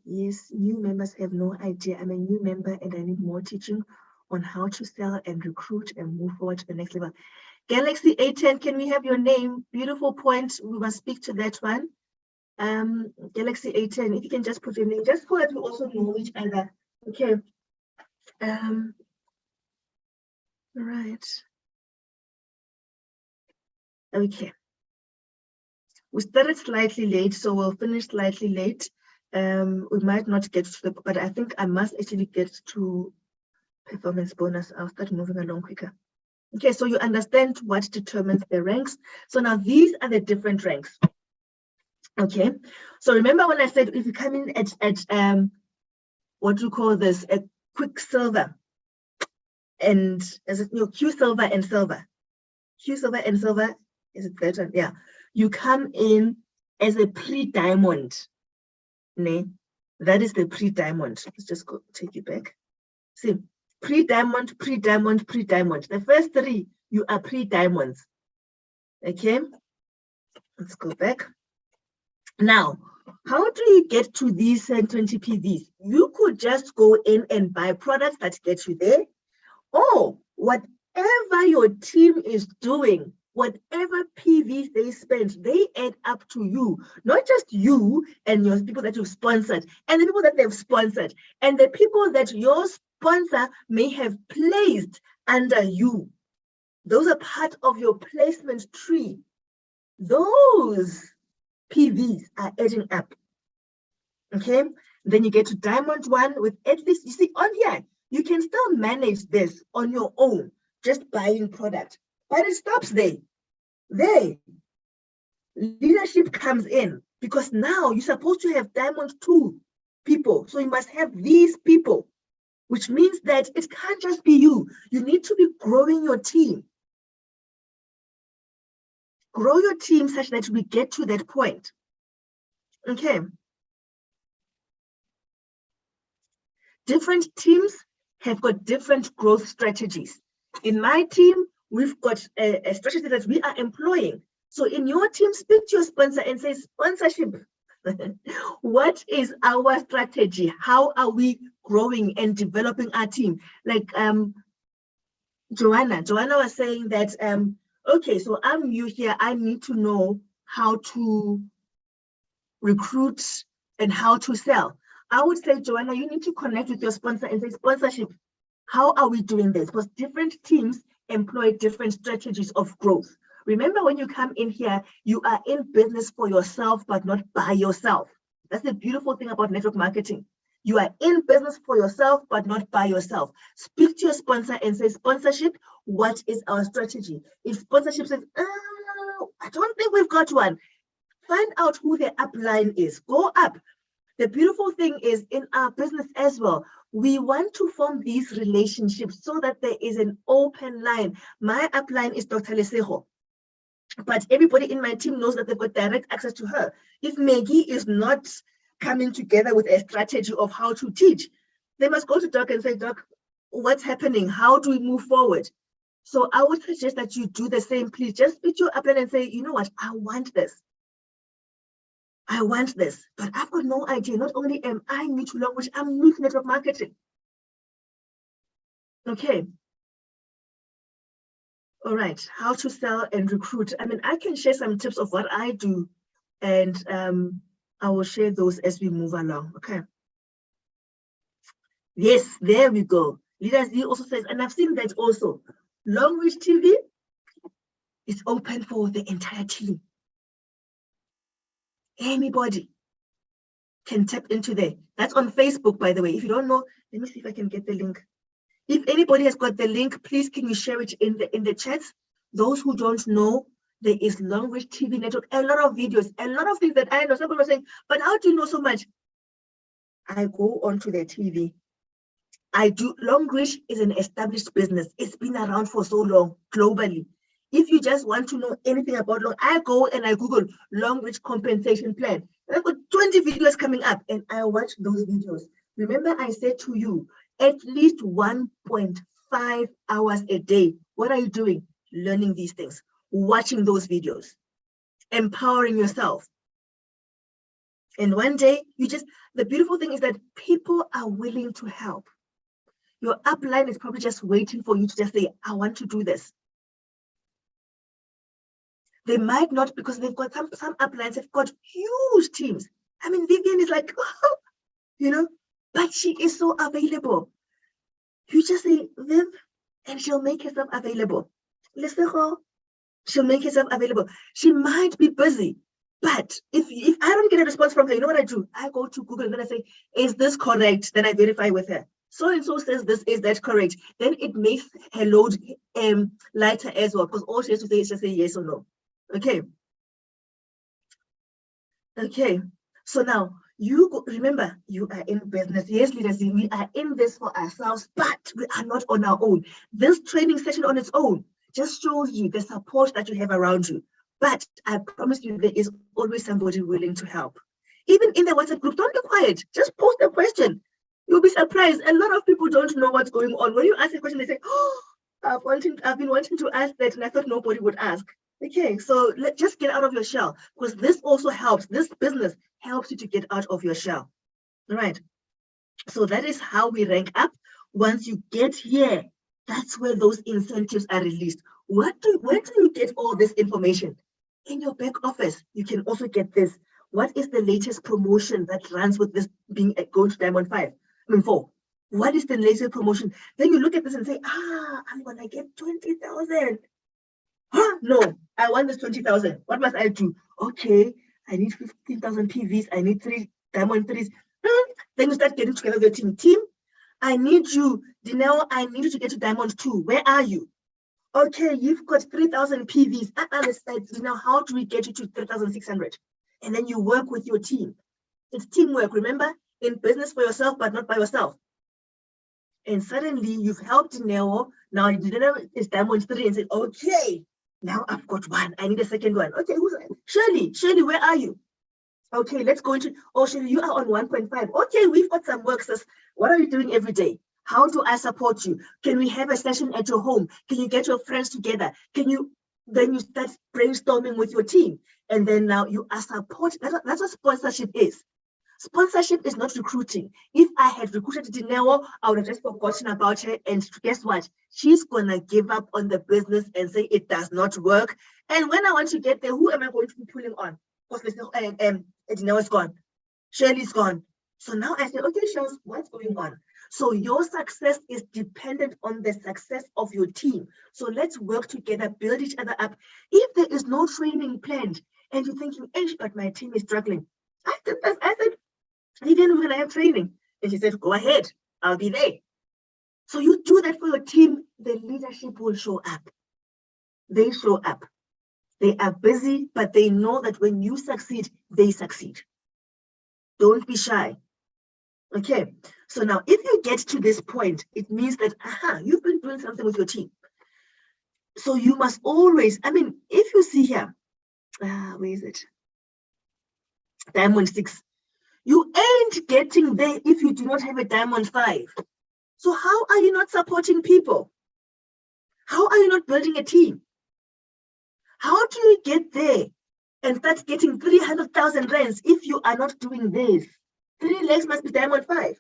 Yes, new members have no idea. I'm a new member and I need more teaching on how to sell and recruit and move forward to the next level. Galaxy A10, can we have your name? Beautiful point. We must speak to that one. Galaxy A10, if you can just put your name, just so that we also know each other. Okay. Right. Okay. We started slightly late, so we'll finish slightly late. We might not get to the, but I think I must actually get to performance bonus. I'll start moving along quicker. Okay, so you understand what determines the ranks. So now these are the different ranks. Okay, so remember when I said if you come in at what do you call this, a quick silver, and is it Q silver and silver? Q silver and silver, is it better? Yeah, you come in as a pre-diamond. That is the pre-diamond. Let's just go take you back. See, pre-diamond, pre-diamond, pre-diamond. The first three, you are pre-diamonds. Okay, let's go back. Now, how do you get to these 20 PVs? You could just go in and buy products that get you there, or whatever your team is doing, whatever PVs they spend, they add up to you, not just you and your people that you've sponsored, and the people that they've sponsored, and the people that your sponsor may have placed under you. Those are part of your placement tree. Those PVs are adding up. Okay, then you get to diamond 1 with at least, you see on here, you can still manage this on your own, just buying product, but it stops there. There, leadership comes in because now you're supposed to have diamond 2 people. So you must have these people, which means that it can't just be you. You need to be growing your team. Grow your team such that we get to that point. Okay. Different teams have got different growth strategies. In my team, we've got a strategy that we are employing. So in your team, speak to your sponsor and say, sponsorship, what is our strategy? How are we growing and developing our team? Like Joanna was saying that, okay, so I'm new here. I need to know how to recruit and how to sell. I would say, Joanna, you need to connect with your sponsor and say, sponsorship, how are we doing this? Because different teams employ different strategies of growth. Remember, when you come in here, you are in business for yourself, but not by yourself. That's the beautiful thing about network marketing. You are in business for yourself, but not by yourself. Speak to your sponsor and say, sponsorship, what is our strategy? If sponsorship says, oh, I don't think we've got one, find out who the upline is. Go up. The beautiful thing is in our business as well, we want to form these relationships so that there is an open line. My upline is Dr. Leseho, but everybody in my team knows that they've got direct access to her. If Maggie is not coming together with a strategy of how to teach, they must go to Doc and say, Doc, what's happening? How do we move forward? So I would suggest that you do the same. Please just speak to your upline and say, you know what, I want this. I want this, but I've got no idea. Not only am I new to Longrich, I'm new to network marketing. Okay. All right. How to sell and recruit. I mean, I can share some tips of what I do, and I will share those as we move along. Okay. Yes, there we go. Leader Z also says, and I've seen that also. Longrich TV is open for the entire team. Anybody. can tap into there. That's on Facebook, by the way. If you don't know, let me see if I can get the link. If anybody has got the link, please can you share it in the chats? Those who don't know, there is Longrich TV network, a lot of videos, a lot of things that I know. Some people are saying, but how do you know so much? I go onto their TV. Longrich is an established business. It's been around for so long globally. If you just want to know anything about I go and I Google Longrich compensation plan. I've got 20 videos coming up and I watch those videos. Remember, I said to you, at least 1.5 hours a day. What are you doing? Learning these things, watching those videos, empowering yourself. And one day, the beautiful thing is that people are willing to help. Your upline is probably just waiting for you to just say, I want to do this. They might not, because they've got some uplines have got huge teams. I mean, Vivian is like, oh, but she is so available. You just say, Viv, and she'll make herself available. Listen, she'll make herself available. She might be busy, but if I don't get a response from her, you know what I do? I go to Google and then I say, is this correct? Then I verify with her. So-and-so says this, is that correct? Then it makes her load lighter as well, because all she has to say is just say yes or no. Okay. Okay. So now, remember, you are in business. Yes, leaders, we are in this for ourselves, but we are not on our own. This training session on its own just shows you the support that you have around you. But I promise you, there is always somebody willing to help. Even in the WhatsApp group, don't be quiet. Just post a question. You'll be surprised. A lot of people don't know what's going on. When you ask a question, they say, oh, I've been wanting to ask that, and I thought nobody would ask. Okay, so just get out of your shell, because this also helps. This business helps you to get out of your shell. All right. So that is how we rank up. Once you get here, that's where those incentives are released. Where do you get all this information? In your back office, you can also get this. What is the latest promotion that runs with this being going to Diamond 4? What is the latest promotion? Then you look at this and say, I'm gonna get 20,000. No, I want this 20,000. What must I do? Okay, I need 15,000 PVs. I need 3 Diamond 3s. Then you start getting together with your team. I need you, Dineo. I need you to get to Diamond 2. Where are you? Okay, you've got 3,000 PVs. Now, how do we get you to 3,600? And then you work with your team. It's teamwork, remember? In business for yourself, but not by yourself. And suddenly you've helped Dineo. Now Dineo is Diamond 3 and said, okay, now I've got 1. I need a second one. Okay, who's that? Shirley, where are you? Okay, let's go into, Shirley, you are on 1.5. Okay, we've got some work, sis. What are you doing every day? How do I support you? Can we have a session at your home? Can you get your friends together? Then you start brainstorming with your team. And then now you are supporting. That's what sponsorship is. Sponsorship is not recruiting. If I had recruited Dineo, I would have just forgotten about her. And guess what? She's going to give up on the business and say it does not work. And when I want to get there, who am I going to be pulling on? Because Dineo is gone. Shirley's gone. So now I say, okay, Shirley, what's going on? So your success is dependent on the success of your team. So let's work together, build each other up. If there is no training planned and you're thinking, but my team is struggling. I said, Vivian, we're going to have training. And she said, go ahead, I'll be there. So you do that for your team, the leadership will show up. They show up. They are busy, but they know that when you succeed, they succeed. Don't be shy. Okay, so now if you get to this point, it means that, you've been doing something with your team. So you must always, if you see here, where is it? Diamond 6. You ain't getting there if you do not have a Diamond 5. So how are you not supporting people? How are you not building a team? How do you get there and start getting 300,000 rands if you are not doing this? 3 legs must be Diamond 5.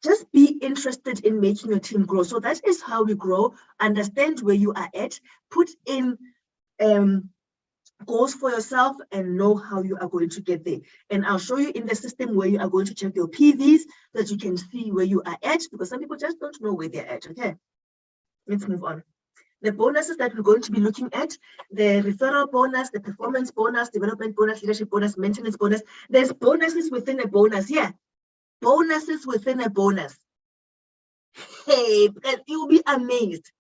Just be interested in making your team grow. So that is how we grow. Understand where you are at. Put in goals for yourself and know how you are going to get there. And I'll show you in the system where you are going to check your PVs so that you can see where you are at, because some people just don't know where they're at. Okay, let's move on. The bonuses that we're going to be looking at, the referral bonus, the performance bonus, development bonus, leadership bonus, maintenance bonus. There's bonuses within a bonus. Yeah, bonuses within a bonus. Hey, because you'll be amazed.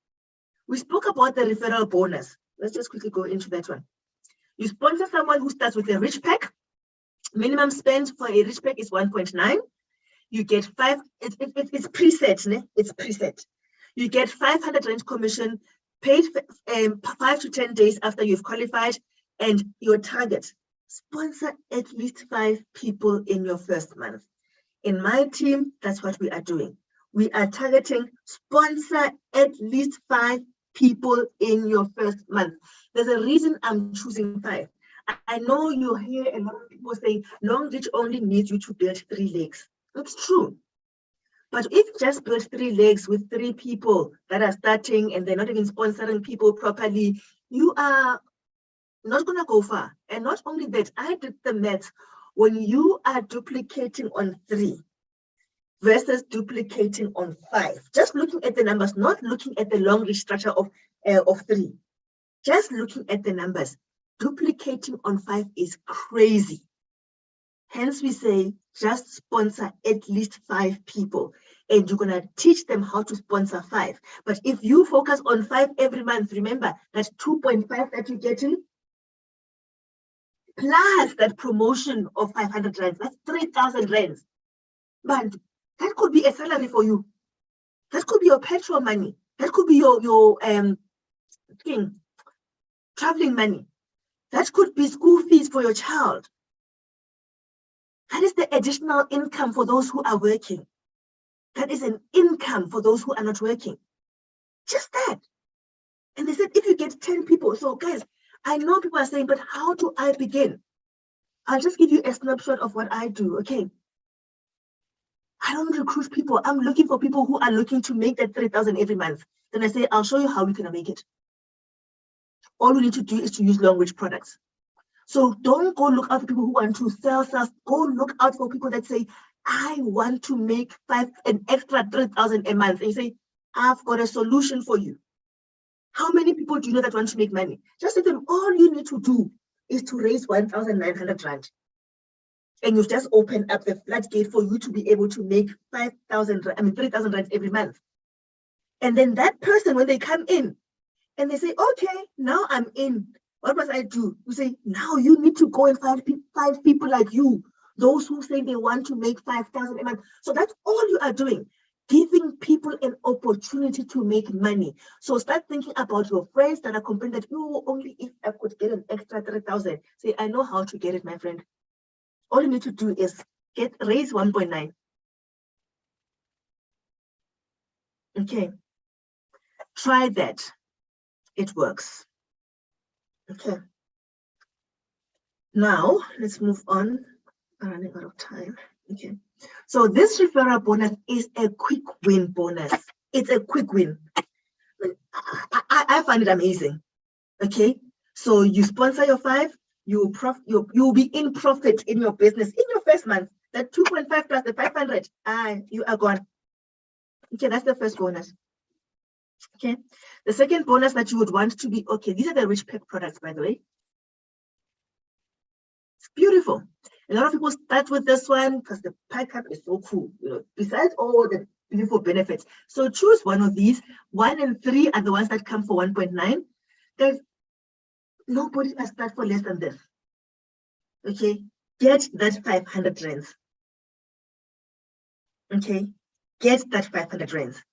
We spoke about the referral bonus. Let's just quickly go into that one. You sponsor someone who starts with a rich pack. Minimum spend for a rich pack is 1.9. You get 5. It's preset, ne? It's preset. You get 500 rand commission paid 5 to 10 days after you've qualified, and your target, sponsor at least 5 people in your first month. In my team, that's what we are doing. We are targeting sponsor at least 5 people in your first month. There's a reason I'm choosing 5. I know you hear a lot of people saying Longrich only needs you to build 3 legs. It's true. But if you just build 3 legs with 3 people that are starting and they're not even sponsoring people properly, you are not going to go far. And not only that, I did the math. When you are duplicating on 3 versus duplicating on 5, just looking at the numbers, not looking at the Longrich structure of 3, just looking at the numbers, duplicating on 5 is crazy. Hence, we say just sponsor at least 5 people, and you're going to teach them how to sponsor 5. But if you focus on 5 every month, remember that 2.5 that you're getting, plus that promotion of 500 rands, that's 3,000 rands. But that could be a salary for you. That could be your petrol money. That could be your traveling money. That could be school fees for your child. That is the additional income for those who are working. That is an income for those who are not working. Just that. And they said, if you get 10 people, so guys, I know people are saying, but how do I begin? I'll just give you a snapshot of what I do, okay? I don't recruit people. I'm looking for people who are looking to make that 3,000 every month. Then I say, I'll show you how we can make it. All we need to do is to use Longrich products. So don't go look out for people who want to sell. Go look out for people that say, I want to make an extra 3,000 a month. And you say, I've got a solution for you. How many people do you know that want to make money? Just say to them, all you need to do is to raise 1,900 rand. And you've just opened up the floodgate for you to be able to make 3,000 rand every month. And then that person, when they come in and they say, okay, now I'm in. What must I do? You say, now you need to go and find 5 people like you, those who say they want to make 5,000 a month. So that's all you are doing, giving people an opportunity to make money. So start thinking about your friends that are complaining that, oh, only if I could get an extra 3,000. Say, I know how to get it, my friend. All you need to do is raise 1.9. Okay. Try that. It works. Okay. Now, let's move on. I'm running out of time. Okay. So this referral bonus is a quick win bonus. It's a quick win. I find it amazing. Okay. So you sponsor your 5, you'll be in profit in your business in your first month. That 2.5 plus the 500, you are gone. Okay, that's the first bonus. Okay, the second bonus that you would want to be, okay, these are the rich pack products, by the way. It's beautiful. A lot of people start with this one because the pack up is so cool, you know, besides all the beautiful benefits. So choose one of these. 1 and 3 are the ones that come for 1.9. Guys, nobody can start for less than this. Okay, get that 500 rands. Okay, get that 500 rands.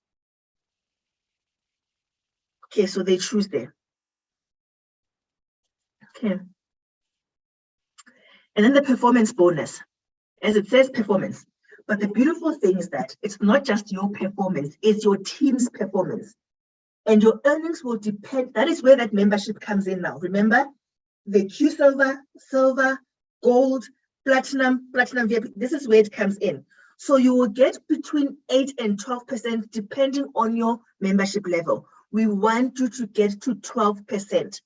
Okay, so they choose there. Okay. And then the performance bonus, as it says performance. But the beautiful thing is that it's not just your performance, it's your team's performance. And your earnings will depend, that is where that membership comes in now. Remember, the Q silver, gold, platinum VIP, this is where it comes in. So you will get between 8 and 12% depending on your membership level. We want you to get to 12%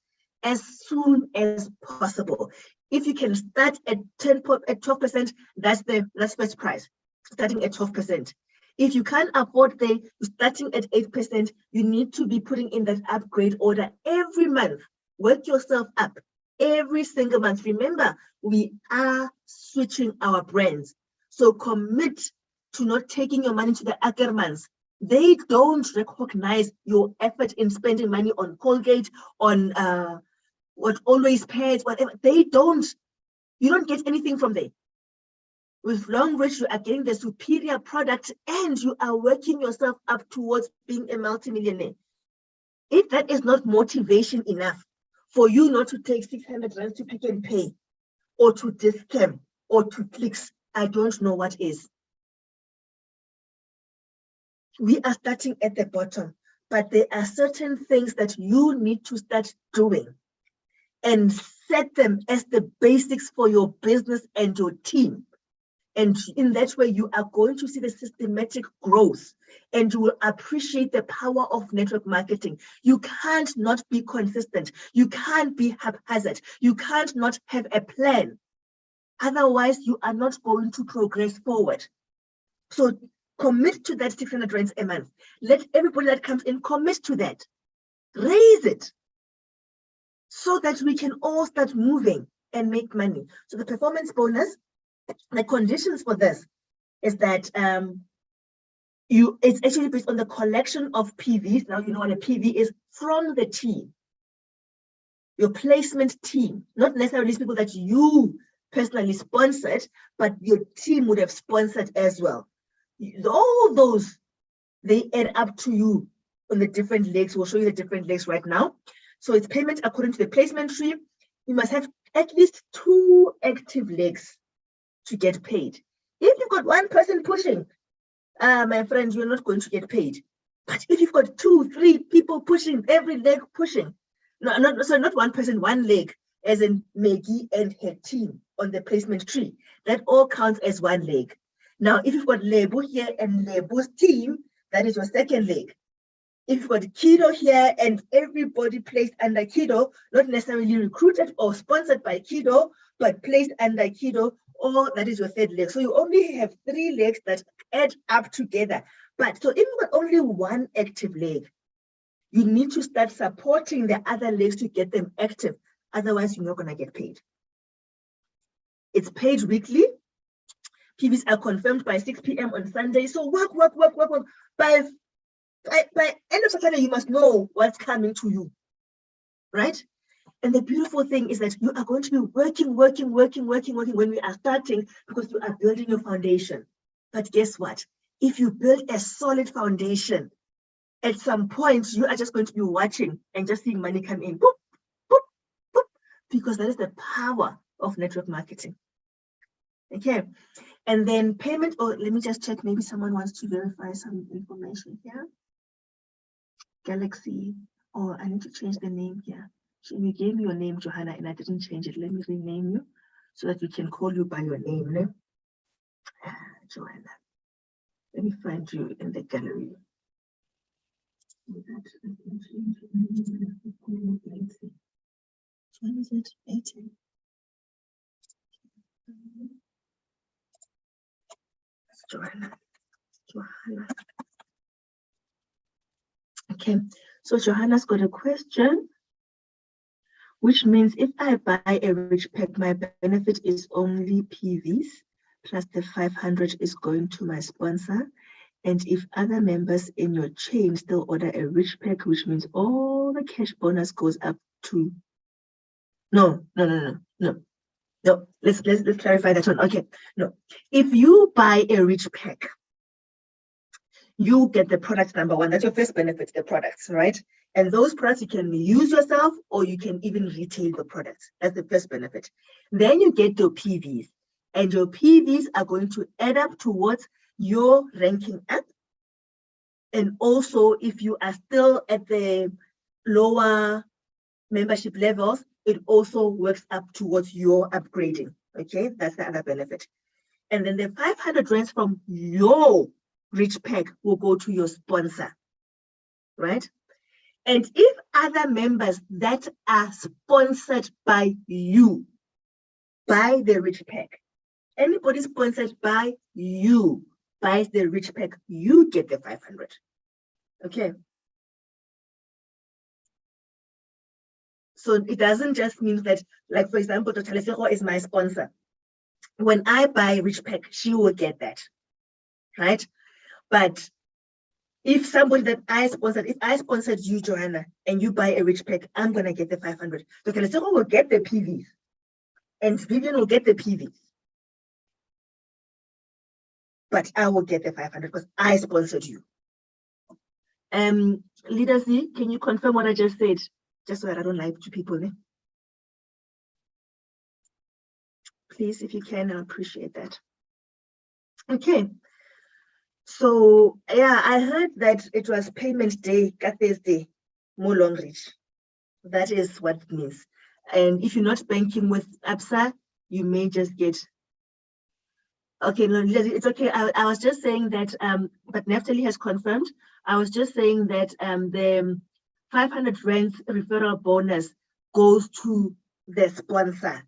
as soon as possible. If you can start at 12%, that's first prize, starting at 12%. If you can't afford starting at 8%, you need to be putting in that upgrade order every month. Work yourself up every single month. Remember, we are switching our brands. So commit to not taking your money to the Ackermans. They don't recognize your effort in spending money on Colgate, on Always Pads, whatever. They don't. You don't get anything from there. With Longrich, you are getting the superior product and you are working yourself up towards being a multimillionaire. If that is not motivation enough for you not to take 600 rand to Pick and Pay or to Discam or to Clicks, I don't know what is. We are starting at the bottom, but there are certain things that you need to start doing and set them as the basics for your business and your team. And in that way, you are going to see the systematic growth and you will appreciate the power of network marketing. You can't not be consistent. You can't be haphazard. You can't not have a plan. Otherwise, you are not going to progress forward. So commit to that 600 rands a month. Let everybody that comes in commit to that. Raise it so that we can all start moving and make money. So the performance bonus, the conditions for this is that it's actually based on the collection of PVs. Now you know what a PV is from the team, your placement team, not necessarily people that you personally sponsored, but your team would have sponsored as well. All those, they add up to you on the different legs. We'll show you the different legs right now. So it's payment according to the placement tree. You must have at least 2 active legs to get paid. If you've got 1 person pushing, my friends, you're not going to get paid. But if you've got 2, 3 people pushing, every leg pushing, not 1 person, 1 leg, as in Maggie and her team on the placement tree, that all counts as 1 leg. Now, if you've got Lebo here and Lebo's team, that is your 2nd leg. If you've got Kido here and everybody placed under Kido, not necessarily recruited or sponsored by Kido, but placed under Kido, or that is your 3rd leg. So you only have 3 legs that add up together. But so if you've got only 1 active leg, you need to start supporting the other legs to get them active. Otherwise, you're not going to get paid. It's paid weekly. PVs are confirmed by 6 p.m. on Sunday. So work. By end of Saturday, you must know what's coming to you, right? And the beautiful thing is that you are going to be working when we are starting, because you are building your foundation. But guess what? If you build a solid foundation, at some point, you are just going to be watching and just seeing money come in, boop, boop, boop, because that is the power of network marketing. Okay, and then payment, or let me just check, maybe someone wants to verify some information here. Galaxy, or I need to change the name here. So you gave me your name, Johanna, and I didn't change it. Let me rename you so that we can call you by your name. No? Johanna. Let me find you in the gallery. When is it? 18. Johanna. Okay, so Johanna's got a question, which means if I buy a rich pack, my benefit is only PVs, plus the 500 is going to my sponsor. And if other members in your chain still order a rich pack, which means all the cash bonus goes up to... No. Let's clarify that one. Okay, no. If you buy a rich pack, you get the product number 1. That's your first benefit, the products, right? And those products you can use yourself, or you can even retail the products. That's the first benefit. Then you get your PVs, and your PVs are going to add up towards your ranking up. And also, if you are still at the lower membership levels, it also works up towards your upgrading. Okay, that's the other benefit. And then the 500 rands from your rich pack will go to your sponsor, right? And if other members that are sponsored by you, by the rich pack, anybody sponsored by you, buys the rich pack, you get the 500. Okay. So it doesn't just mean that, like, for example, Dr. Lesego is my sponsor. When I buy rich pack, she will get that, right? But if somebody that I sponsored, if I sponsored you, Joanna, and you buy a rich pack, I'm going to get the 500. Dr. Lesego will get the PVs, and Vivian will get the PVs. But I will get the 500 because I sponsored you. Leader Z, can you confirm what I just said? Just so that I don't lie to people. Please, if you can, I appreciate that. Okay. So, yeah, I heard that it was payment day, Thursday, more Longrich. That is what it means. And if you're not banking with ABSA, you may just get. Okay, no, it's okay. I was just saying that, but Neftali has confirmed. I was just saying that the 500 rand referral bonus goes to the sponsor,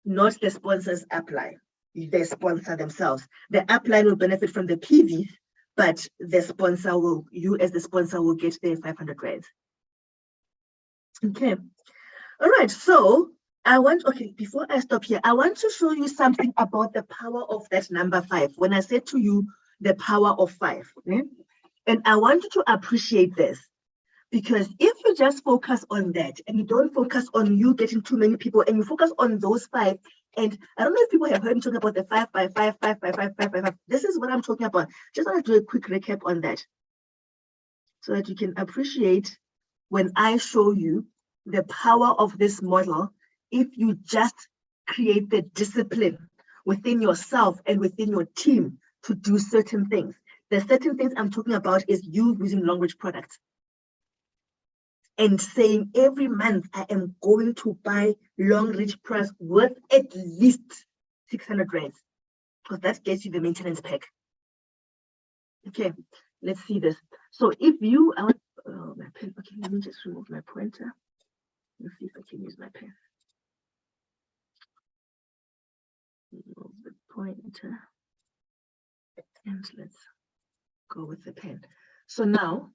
not the sponsor's upline. The sponsor themselves. The upline will benefit from the PVs, but the sponsor will, you as the sponsor will get the 500 rand. Okay. All right. So before I stop here, I want to show you something about the power of that number 5. When I said to you, the power of 5. Okay? And I want you to appreciate this. Because if you just focus on that and you don't focus on you getting too many people and you focus on those 5, and I don't know if people have heard me talking about the 5 by 5, 5 by 5, 5 by 5. This is what I'm talking about. Just want to do a quick recap on that so that you can appreciate when I show you the power of this model. If you just create the discipline within yourself and within your team to do certain things. The certain things I'm talking about is you using Longrich products. And saying every month I am going to buy Longrich products worth at least 600 rand, because that gets you the maintenance pack. Okay, let's see this. So if you, my pen. Okay, let me just remove my pointer. Let's see if I can use my pen. Remove the pointer, and let's go with the pen. So now,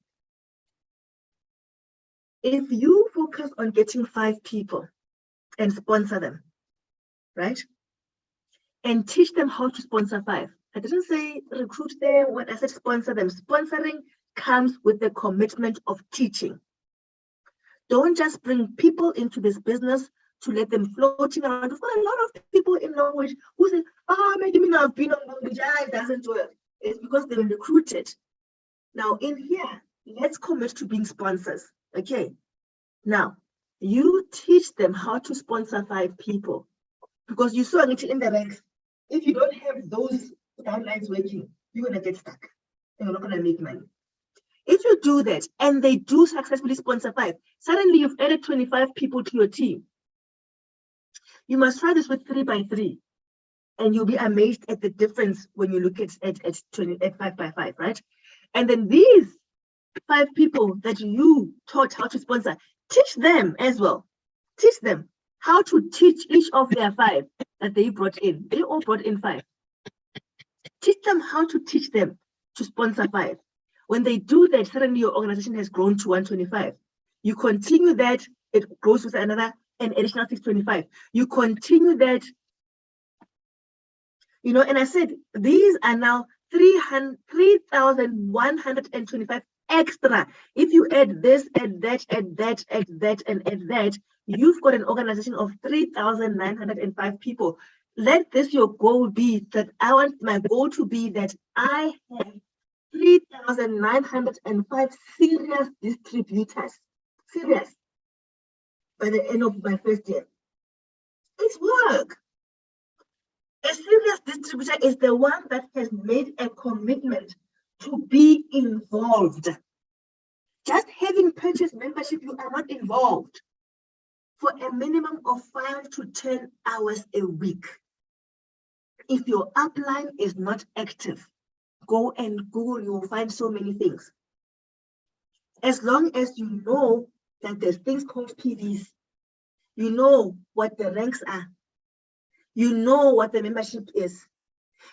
if you focus on getting 5 people and sponsor them, right? And teach them how to sponsor 5. I didn't say recruit them, when I said sponsor them. Sponsoring comes with the commitment of teaching. Don't just bring people into this business to let them floating around. We've got a lot of people in Longrich who say, maybe I've been on Longrich, it doesn't work. It's because they've been recruited. Now in here, let's commit to being sponsors. Okay, now you teach them how to sponsor 5 people, because you saw it in the ranks. If you don't have those downlines working, you're going to get stuck and you're not going to make money. If you do that and they do successfully sponsor 5, suddenly you've added 25 people to your team. You must try this with 3 by 3, and you'll be amazed at the difference when you look at 5 by 5, right? And then these 5 people that you taught how to sponsor, teach them as well. Teach them how to teach each of their 5 that they brought in. They all brought in 5. Teach them how to teach them to sponsor 5. When they do that, suddenly your organization has grown to 125. You continue that, it grows with an additional 625. You continue that, and I said, these are now 3,125 extra. If you add this, add that, add that, add that, and add that, you've got an organization of 3,905 people. Let this your goal be, that I want my goal to be that I have 3,905 serious distributors. Serious. By the end of my first year. It's work. A serious distributor is the one that has made a commitment to be involved. Just having purchased membership, you are not involved for a minimum of 5 to 10 hours a week. If your upline is not active, go and Google, you will find so many things. As long as you know that there's things called PVs, you know what the ranks are, you know what the membership is,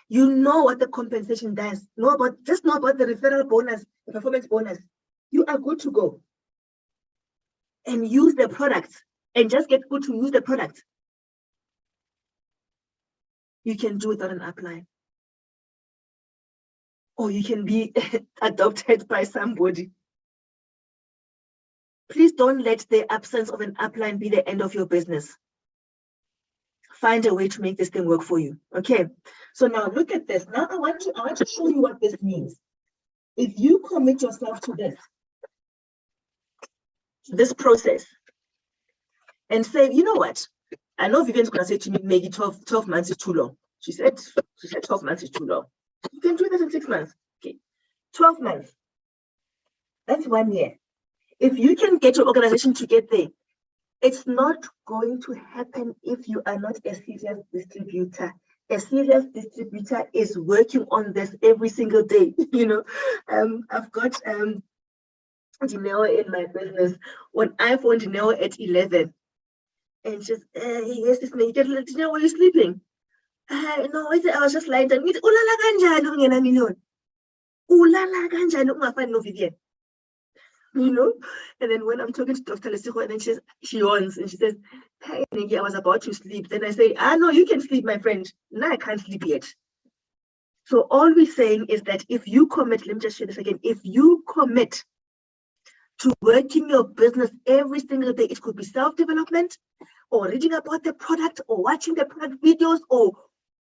You know what the compensation does. Just know about the referral bonus, the performance bonus. You are good to go. And use the product and just get good to use the product. You can do without an upline. Or you can be adopted by somebody. Please don't let the absence of an upline be the end of your business. Find a way to make this thing work for you. Okay. So now look at this. Now I want to show you what this means. If you commit yourself to this process, and say, you know what? I know Vivian's gonna say to me, maybe 12 months is too long. She said 12 months is too long. You can do this in 6 months. Okay. 12 months. That's 1 year. If you can get your organization to get there, it's not going to happen if you are not a serious distributor. A serious distributor is working on this every single day. You know, I've got Dineo in my business. When I phoned Dineo at 11, and she's, yes, this may get Dineo, were you sleeping? No, I was just lying down. Ulala kanjani ungena million? Ulala kanjani ungafani no Vivian? You know, and then when I'm talking to Dr. Lesego, and then she yawns and she says, hey, Nikki, I was about to sleep. Then I say, no, you can sleep, my friend. No, I can't sleep yet. So all we're saying is that if you commit, let me just share this again. If you commit to working your business every single day, it could be self-development or reading about the product or watching the product videos or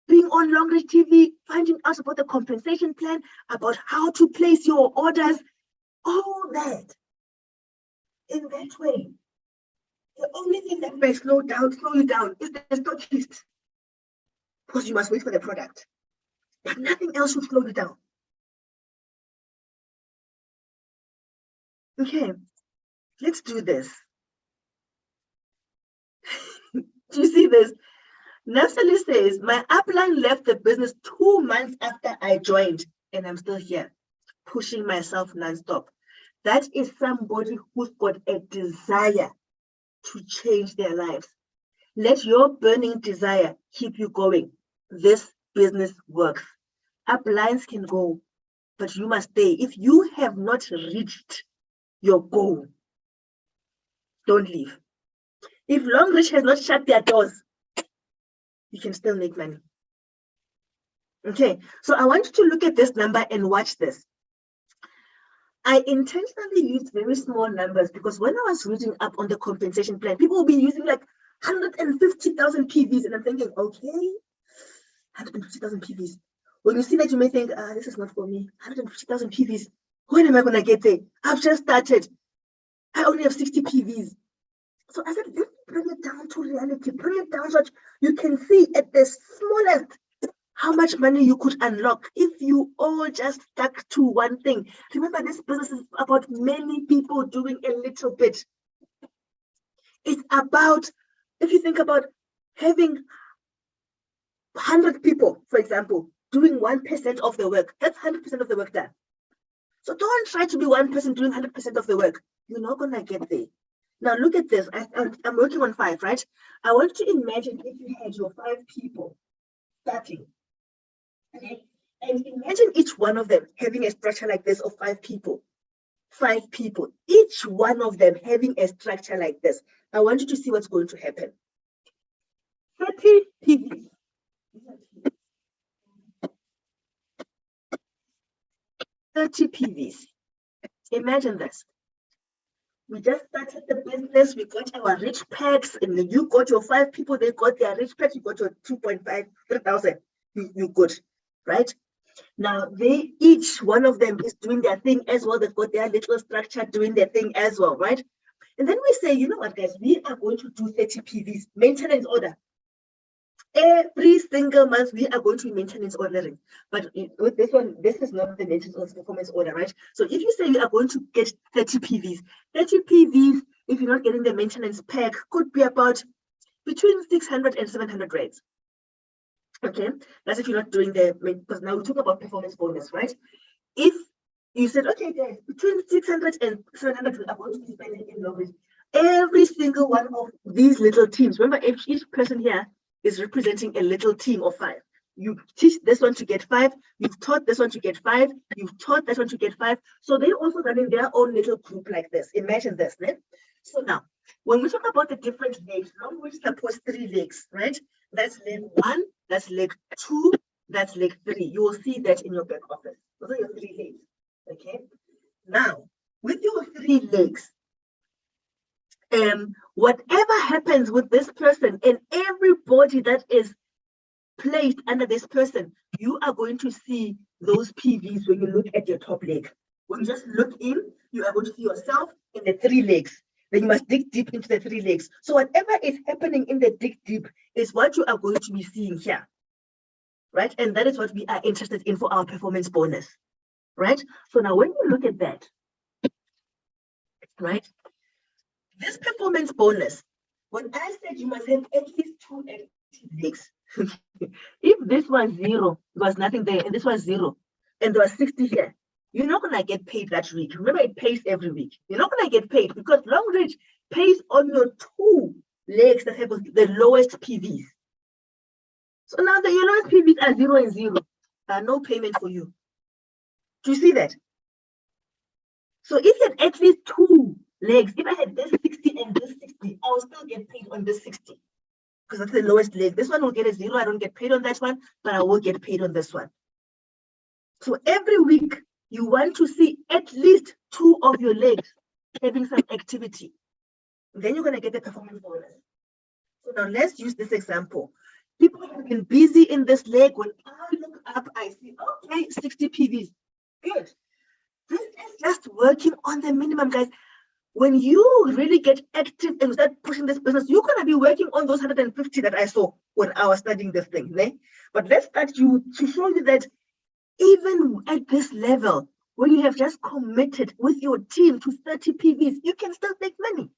being on Longrich TV, finding out about the compensation plan, about how to place your orders, all that. In that way, the only thing that may slow you down is the stockist, because you must wait for the product. But nothing else will slow you down. Okay, let's do this. Do you see this? Natalie says, my upline left the business 2 months after I joined, and I'm still here, pushing myself nonstop. That is somebody who's got a desire to change their lives. Let your burning desire keep you going. This business works. Uplines can go, but you must stay. If you have not reached your goal, don't leave. If Longrich has not shut their doors, you can still make money. Okay, so I want you to look at this number and watch this. I intentionally used very small numbers because when I was reading up on the compensation plan, people will be using like 150,000 PVs, and I'm thinking, okay, 150,000 PVs. When you see that, you may think, this is not for me. 150,000 PVs. When am I going to get there? I've just started. I only have 60 PVs. So I said, let me bring it down to reality. Bring it down so that you can see at the smallest how much money you could unlock if you all just stuck to one thing. Remember, this business is about many people doing a little bit. It's about, if you think about having 100 people, for example, doing 1% of the work, that's 100% of the work done. So don't try to be one person doing 100% of the work. You're not going to get there. Now look at this. I'm working on 5, right? I want you to imagine if you had your 5 people starting. Okay, and imagine each one of them having a structure like this of 5 people. 5 people, each one of them having a structure like this. I want you to see what's going to happen. 30 PVs. 30 PVs. Imagine this. We just started the business. We got our rich packs, and then you got your 5 people. They got their rich packs. You got your 2.5, 3,000. You good, right? Now, each one of them is doing their thing as well. They've got their little structure doing their thing as well, right? And then we say, you know what, guys, we are going to do 30 PVs, maintenance order. Every single month, we are going to be maintenance ordering. But with this one, this is not the maintenance performance order, right? So if you say you are going to get 30 PVs, 30 PVs, if you're not getting the maintenance pack, could be about between 600 and 700 rates. Okay, that's if you're not doing because now we talk about performance bonus, right? If you said, okay, guys, between 600 and 700, we are going to be spending in Longrich. Every single one of these little teams, remember, each person here is representing a little team of 5. You teach this one to get 5. You've taught this one to get 5. You've taught that one to get 5. So they're also running their own little group like this. Imagine this, right? So now, when we talk about the different legs, Longrich supports 3 legs, right? That's leg 1, that's leg 2, that's leg 3. You will see that in your back office. Those are your 3 legs, okay? Now, with your 3 legs, whatever happens with this person and everybody that is placed under this person, you are going to see those PVs when you look at your top leg. When you just look in, you are going to see yourself in the 3 legs. Then you must dig deep into the 3 legs. So whatever is happening in the dig deep is what you are going to be seeing here, right? And that is what we are interested in for our performance bonus, right? So now when you look at that, right? This performance bonus, when I said you must have at least 2 active legs, if this was 0, there was nothing there, and this was 0, and there was 60 here, you're not going to get paid that week. Remember, it pays every week. You're not going to get paid because Longrich pays on your 2 legs that have the lowest PVs. So now the lowest PVs are 0 and 0. No payment for you. Do you see that? So if you had at least 2 legs, if I had this 60 and this 60, I will still get paid on this 60 because that's the lowest leg. This one will get a 0. I don't get paid on that one, but I will get paid on this one. So every week, you want to see at least 2 of your legs having some activity. Then you're going to get the performance bonus. So now let's use this example. People have been busy in this leg. When I look up, I see, okay, 60 PVs. Good. This is just working on the minimum, guys. When you really get active and start pushing this business, you're going to be working on those 150 that I saw when I was studying this thing. Right? But let's start to show you that even at this level, when you have just committed with your team to 30 PVs, you can still make money.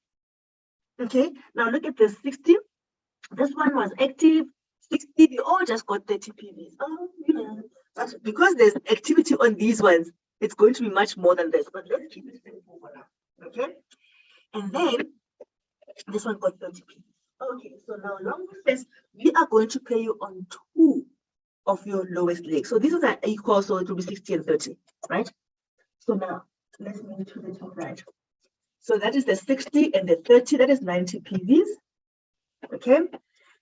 Okay, now look at this 60. This one was active, 60, they all just got 30 PVs. Oh, yeah. But because there's activity on these ones, it's going to be much more than this. But let's keep it simple for now. Okay, and then this one got 30 PVs. Okay, so now Longrich says we are going to pay you on 2 of your lowest legs. So these are equal, so it will be 60 and 30, right? So now let's move to the top right. So that is the 60 and the 30, that is 90 PVs. Okay.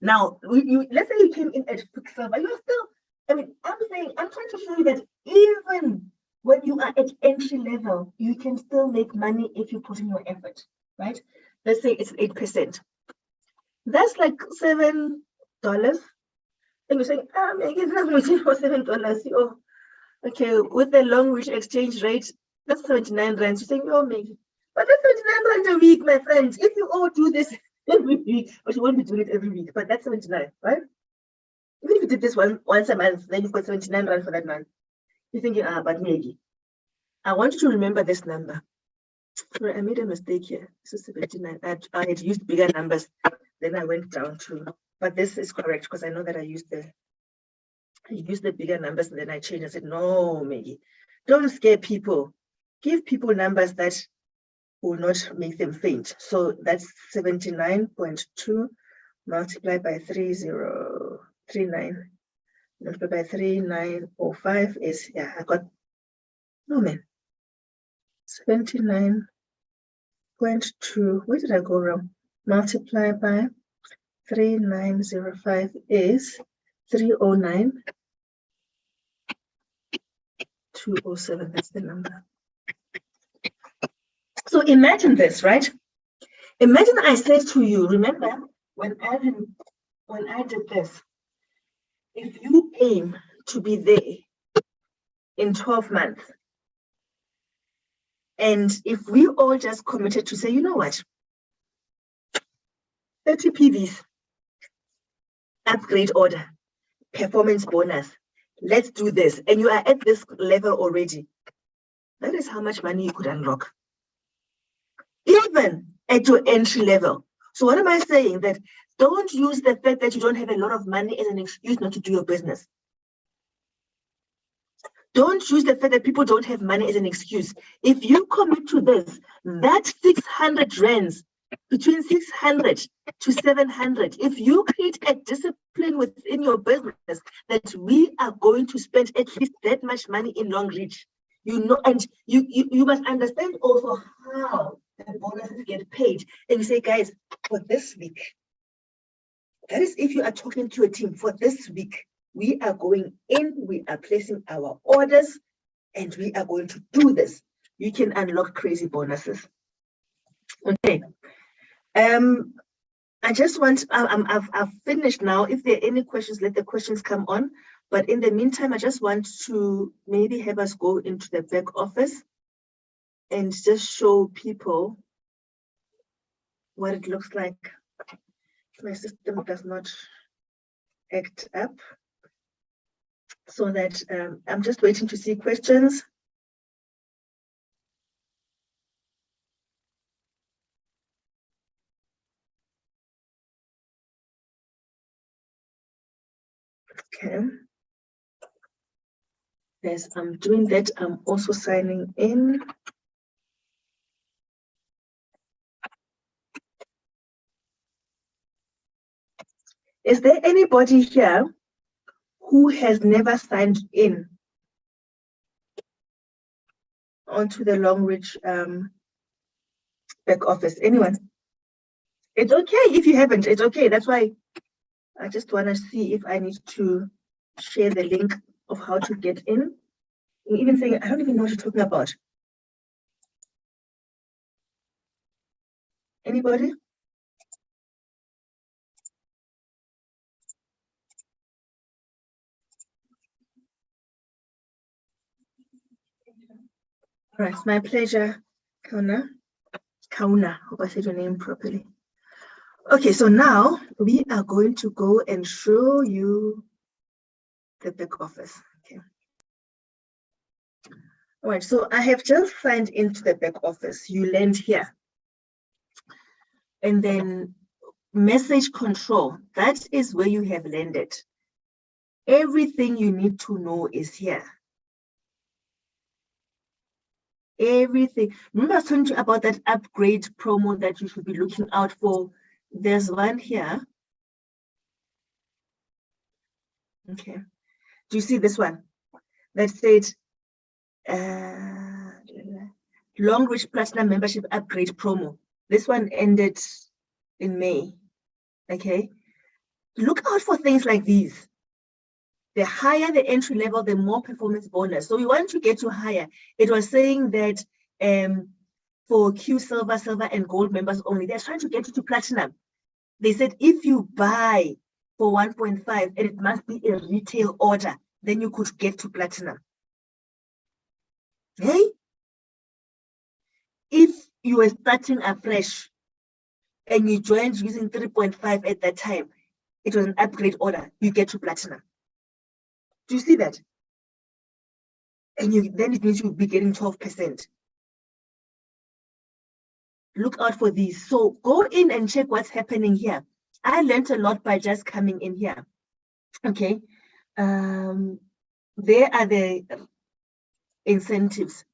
Now let's say you came in at Pixel, but you're still, I'm trying to show you that even when you are at entry level, you can still make money if you put in your effort, right? Let's say it's 8%. That's like $7. And you're saying, Megan, that's waiting for $7. Oh, okay, with the Longrich exchange rate, that's 79 rands. You're saying, oh, Megan, but that's 79 rands a week, my friends. If you all do this every week, but you won't be doing it every week, but that's 79, right? Even if you did this once a month, then you've got 79 rands for that month. You're thinking, but Maggie, I want you to remember this number. Sorry, I made a mistake here. This is 79. I had used bigger numbers, then I went down to, but this is correct because I know that I used the bigger numbers and then I changed. I said, no, Maggie, don't scare people. Give people numbers that will not make them faint. So that's 79.2 multiplied by 3039 multiplied by 3905 is, yeah, I got, no man, 79.2, where did I go wrong? Multiply by 3905 is 309,207. That's the number. So imagine this, right? Imagine I said to you, remember when I did this, if you aim to be there in 12 months, and if we all just committed to say, you know what, 30 PVs, upgrade order, performance bonus, let's do this, and you are at this level already, that is how much money you could unlock, even at your entry level. So what am I saying? That don't use the fact that you don't have a lot of money as an excuse not to do your business. Don't use the fact that people don't have money as an excuse. If you commit to this, that 600 rands between 600 to 700. If you create a discipline within your business that we are going to spend at least that much money in Longrich, you know, and you must understand also how the bonuses get paid. And you say, guys, for this week, that is if you are talking to a team, for this week, we are going in, we are placing our orders, and we are going to do this. You can unlock crazy bonuses. Okay. I just want, I've finished now. If there are any questions, let the questions come on. But in the meantime, I just want to maybe have us go into the back office and just show people what it looks like. My system does not act up. So that I'm just waiting to see questions. Okay. As I'm doing that, I'm also signing in. Is there anybody here who has never signed in onto the Longrich back office? Anyone? It's okay if you haven't. It's okay. That's why I just want to see if I need to share the link of how to get in. And even saying, I don't even know what you're talking about. Anybody? All right, it's my pleasure, Kauna. Hope I said your name properly. Okay, so now we are going to go and show you the back office. Okay. All right, so I have just signed into the back office. You land here. And then message control, that is where you have landed. Everything you need to know is here. Everything. Remember I was telling you about that upgrade promo that you should be looking out for. There's one here. Okay. Do you see this one? That said, Longrich Platinum Membership Upgrade promo. This one ended in May. Okay. Look out for things like these. The higher the entry level, the more performance bonus. So we want to get to higher. It was saying that for Q Silver, Silver, and Gold members only, they're trying to get you to platinum. They said if you buy for 1.5 and it must be a retail order, then you could get to platinum. Okay? If you were starting afresh and you joined using 3.5 at that time, it was an upgrade order, you get to platinum. Do you see that? And then it means you'll be getting 12%. Look out for these. So go in and check what's happening here. I learned a lot by just coming in here. Okay. There are the incentives.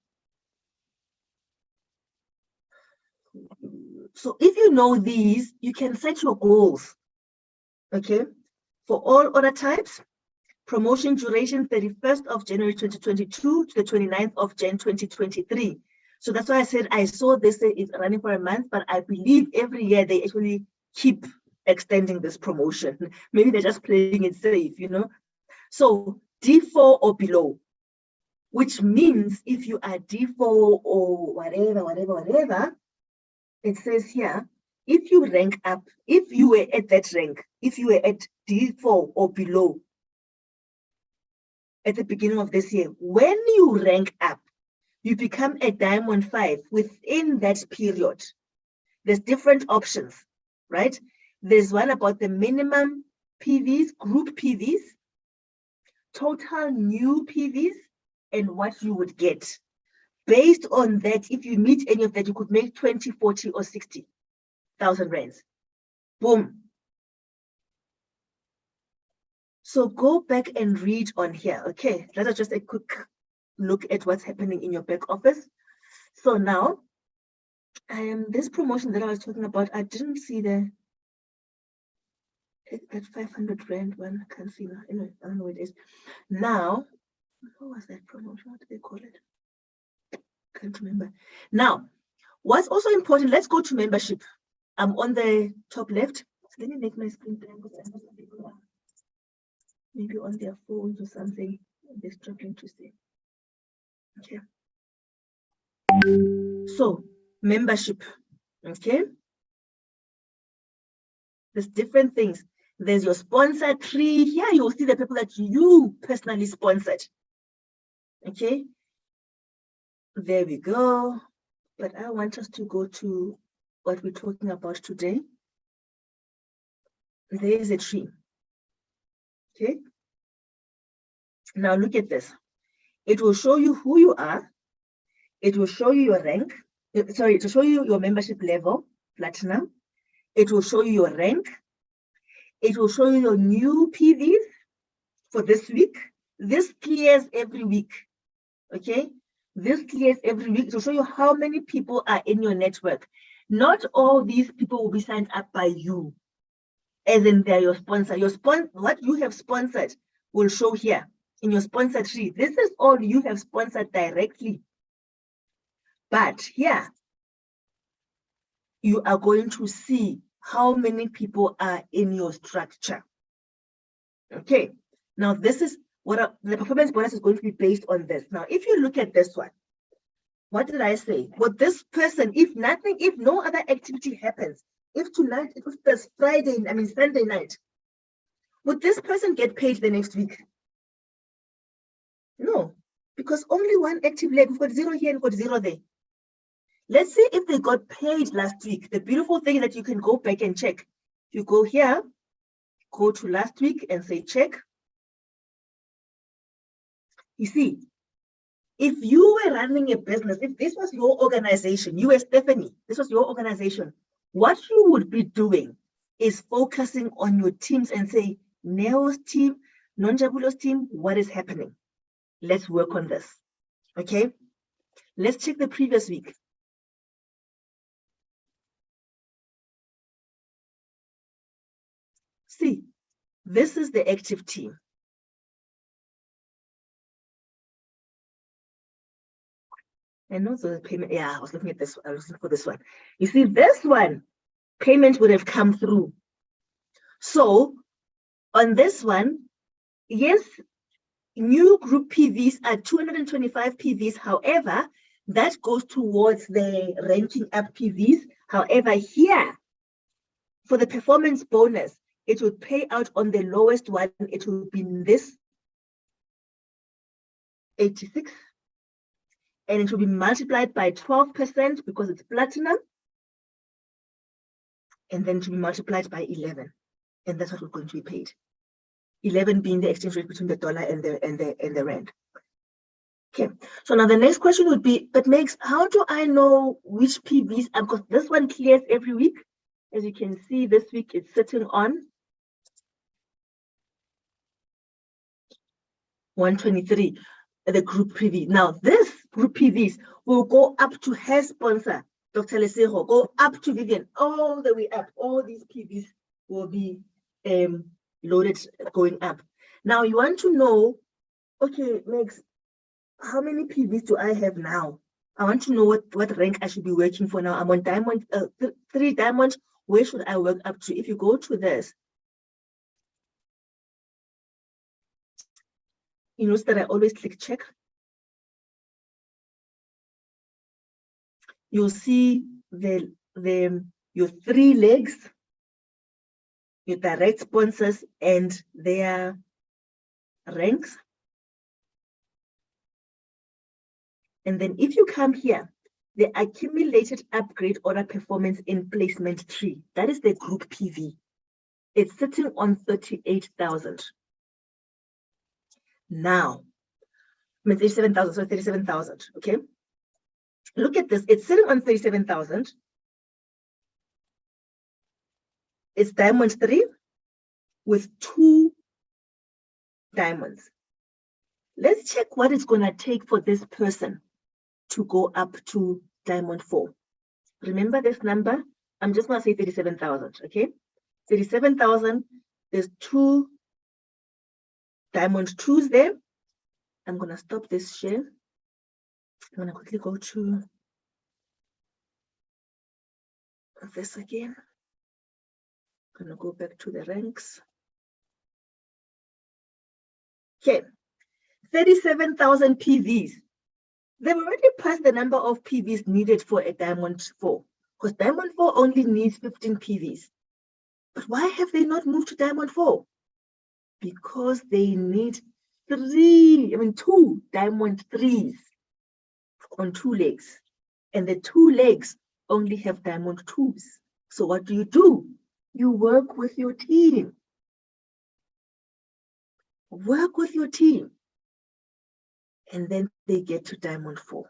So if you know these, you can set your goals. Okay. For all order types, promotion duration 31st of January 2022 to the 29th of Jan 2023. So that's why I said I saw this is running for a month, but I believe every year they actually keep extending this promotion. Maybe they're just playing it safe, you know. So D4 or below, which means if you are D4 or whatever, it says here, if you rank up, if you were at that rank, if you were at D4 or below at the beginning of this year, when you rank up, you become a Diamond 5 within that period. There's different options, right? There's one about the minimum PVs, group PVs, total new PVs, and what you would get. Based on that, if you meet any of that, you could make 20, 40, or 60,000 rands. Boom. So go back and read on here. Okay, that's just a quick look at what's happening in your back office. So now This promotion that I was talking about, I didn't see that 500 Rand one. I can't see now. Anyway, I don't know what it is. Now, what was that promotion? What do they call it? Can't remember. Now, what's also important, let's go to membership. I'm on the top left. So let me make my screen blank because I know some people are maybe on their phones or something. They're struggling to see. Okay. So, membership. Okay. There's different things. There's your sponsor tree. Here you'll see the people that you personally sponsored. Okay. There we go. But I want us to go to what we're talking about today. There is a tree. Okay. Now look at this. It will show you who you are. It will show you your rank. Sorry, it will show you your membership level, platinum. It will show you your rank. It will show you your new PVs for this week. This clears every week. Okay. This clears every week. It will show you how many people are in your network. Not all these people will be signed up by you, as in they're your sponsor. What you have sponsored will show here in your sponsor tree. This is all you have sponsored directly. But here, you are going to see how many people are in your structure. Okay. Now, this is what the performance bonus is going to be based on this. Now, if you look at this one, what did I say? Well, this person, if no other activity happens, if tonight, if there's Sunday night, would this person get paid the next week? No, because only one active leg. We've got 0 here and got 0 there. Let's see if they got paid last week. The beautiful thing that you can go back and check. You go here, go to last week and say check. You see, if you were running a business, if this was your organization, you were Stephanie, this was your organization, what you would be doing is focusing on your teams and say, Neo's team, Nonjabulo's team, what is happening? Let's work on this. Okay? Let's check the previous week. See, this is the active team. And also the payment, yeah, I was looking at this, I was looking for this one. You see, this one, payment would have come through. So on this one, yes, new group PVs are 225 PVs. However, that goes towards the ranking up PVs. However, here, for the performance bonus, it would pay out on the lowest one. It would be this 86. And it will be multiplied by 12% because it's platinum. And then to be multiplied by 11. And that's what we're going to be paid. 11 being the exchange rate between the dollar and the rand. Okay, so now the next question would be, but Megs, how do I know which PVs? Because this one clears every week. As you can see, this week it's sitting on 123, the group PV. Now this group PVs will go up to her sponsor, Dr. Lesego, go up to Vivian, all the way up. All these PVs will be loaded going up. Now you want to know, okay, Megs, how many PVs do I have now? I want to know what rank I should be working for now. I'm on diamond, 3 diamonds. Where should I work up to? If you go to this, you notice that I always click check. You'll see your 3 legs, your direct sponsors and their ranks. And then if you come here, the accumulated upgrade order performance in placement tree, that is the group PV. It's sitting on 38,000. Now, 37,000, so 37,000, okay? Look at this, it's sitting on 37,000. It's diamond 3 with 2 diamonds. Let's check what it's gonna take for this person to go up to diamond 4. Remember this number? I'm just going to say 37,000, okay? 37,000, there's 2 diamond 2s there. I'm going to stop this share. I'm going to quickly go to this again. I'm going to go back to the ranks. Okay, 37,000 PVs. They've already passed the number of PVs needed for a diamond 4, because diamond 4 only needs 15 PVs. But why have they not moved to diamond 4? Because they need 2 diamond 3s on 2 legs. And the 2 legs only have diamond 2s. So what do? You work with your team. Work with your team. And then they get to diamond 4.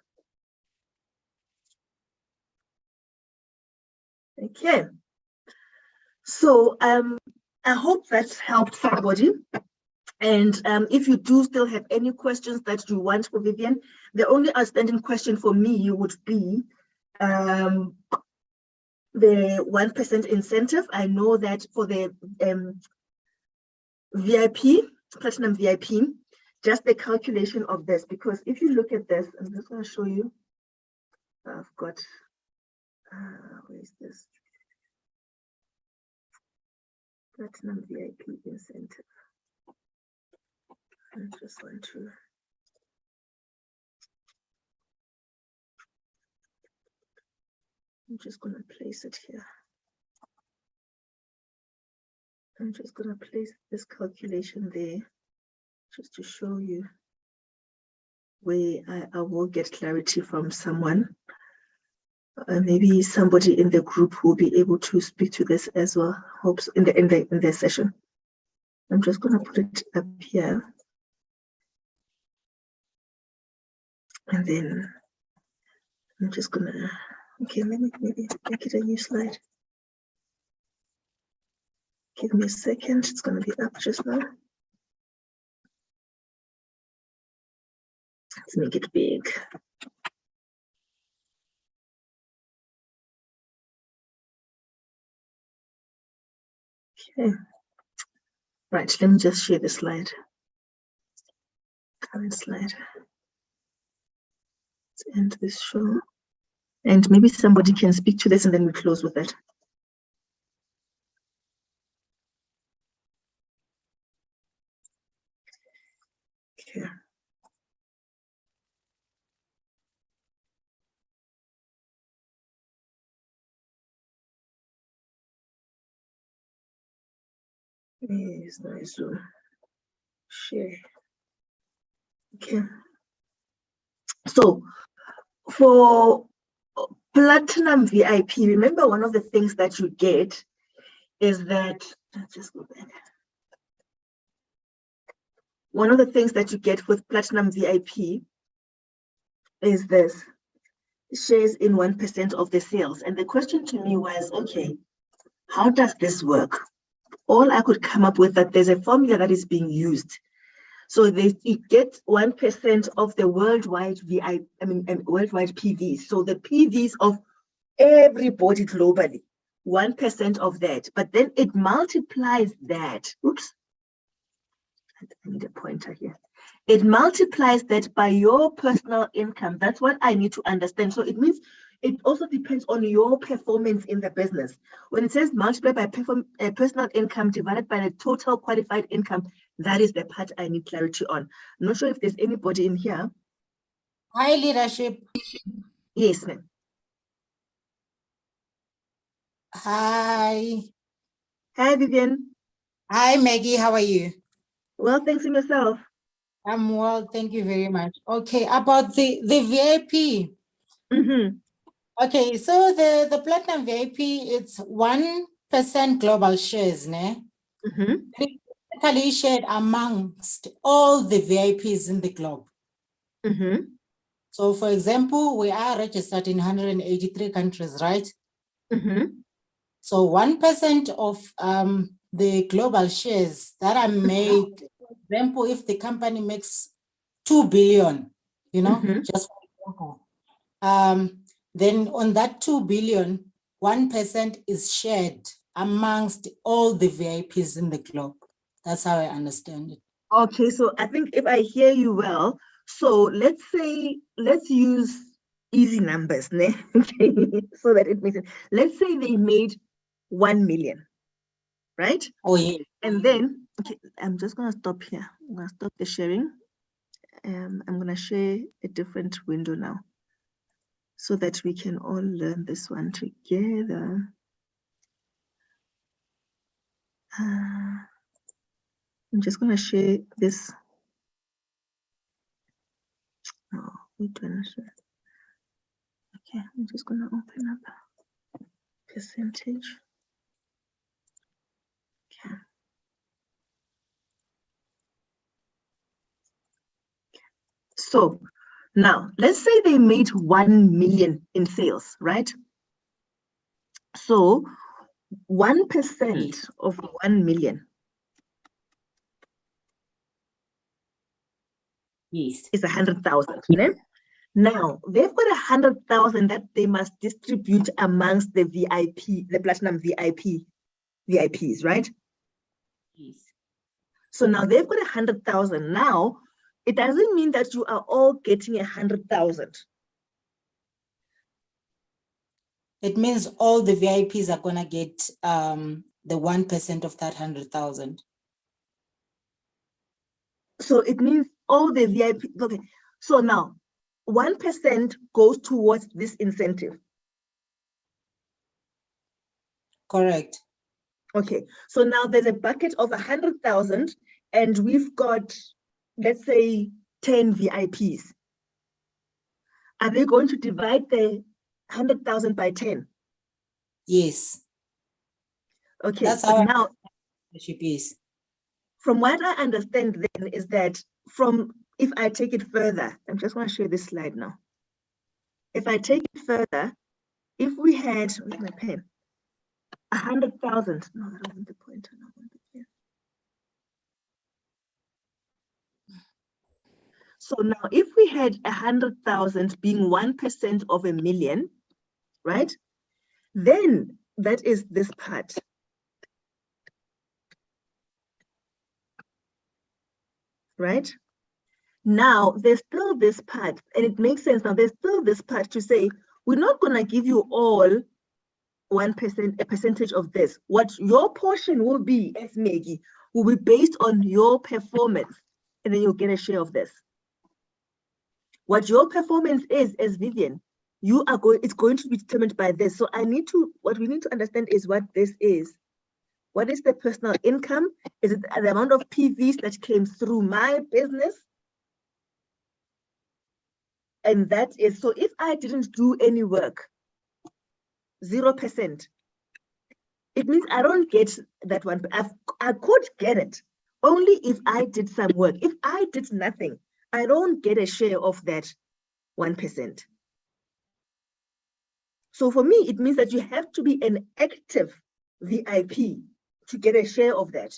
Okay. So I hope that helped somebody. And if you do still have any questions that you want for Vivian, the only outstanding question for me would be the 1% incentive. I know that for the VIP, Platinum VIP, just the calculation of this, because if you look at this, I'm just going to show you. I've got, where is this? Platinum VIP incentive. I just want to. I'm just going to place it here. I'm just going to place this calculation there just to show you where I will get clarity from someone. Maybe somebody in the group will be able to speak to this as well. Hopes in the session. I'm just going to put it up here. And then I'm just going to, okay, let me maybe make it a new slide. Give me a second, it's going to be up just now. Let's make it big. Okay. Right, let me just share the slide. Current slide. Let's end this show. And maybe somebody can speak to this and then we close with that. Okay. Is nice to share. Okay. So for Platinum VIP, remember one of the things that you get is that, let's just go back. One of the things that you get with Platinum VIP is this, shares in 1% of the sales. And the question to me was, okay, how does this work? All I could come up with that there's a formula that is being used. So you get 1% of the worldwide worldwide PVs. So the PVs of everybody globally, 1% of that. But then it multiplies that. Oops. I need a pointer here. It multiplies that by your personal income. That's what I need to understand. So it means it also depends on your performance in the business. When it says multiply by personal income divided by the total qualified income, that is the part I need clarity on. I'm not sure if there's anybody in here. Hi, leadership. Yes, ma'am. Hi. Hi, Vivian. Hi, Maggie. How are you? Well, thanks to yourself. I'm well. Thank you very much. Okay, about the VIP. Mm-hmm. Okay, so the Platinum VIP, it's 1% global shares, ne? Mm-hmm. Basically shared amongst all the VIPs in the globe. Mm-hmm. So, for example, we are registered in 183 countries, right? Mm-hmm. So 1% of the global shares that are made, for example, if the company makes 2 billion, Mm-hmm. just for example, then on that 2 billion, 1% is shared amongst all the VIPs in the globe. That's how I understand it. Okay, so I think if I hear you well, so let's use easy numbers, ne? Okay, so that it makes sense. Let's say they made 1 million, right? Oh, yeah. And then, okay, I'm just gonna stop here. I'm gonna stop the sharing. I'm gonna share a different window now so that we can all learn this one together. I'm just gonna share this. Oh, which one is it? Okay, I'm just gonna open up percentage. Okay. So now let's say they made 1 million in sales, right? So 1% of 1 million Yes. is 100,000. Yes. Now they've got 100,000 that they must distribute amongst the VIP, the platinum VIPs, right? Yes. So now they've got 100,000. Now it doesn't mean that you are all getting 100,000. It means all the VIPs are gonna get the 1% of that 100,000. So it means all the VIP. Okay. So now 1% goes towards this incentive. Correct. Okay. So now there's a bucket of 100,000 and we've got, let's say, 10 VIPs. Are they going to divide the 100,000 by 10? Yes. Okay. That's but how now it is. From what I understand then is that if I take it further, I'm just going to share this slide now. If I take it further, if we had, where's my pen? 100,000. No, I don't want the pointer. I want the pen. So now if we had 100,000 being 1% of a million, right? Then that is this part. Right? Now there's still this part, and it makes sense now. There's still this part to say, we're not going to give you all 1%, a percentage of this. What your portion will be as Maggie will be based on your performance, and then you'll get a share of this. What your performance is as Vivian, it's going to be determined by this. So what we need to understand is what this is. What is the personal income? Is it the amount of PVs that came through my business? And that is, so if I didn't do any work, 0%, it means I don't get that one. I could get it only if I did some work. If I did nothing, I don't get a share of that 1%. So for me, it means that you have to be an active VIP to get a share of that.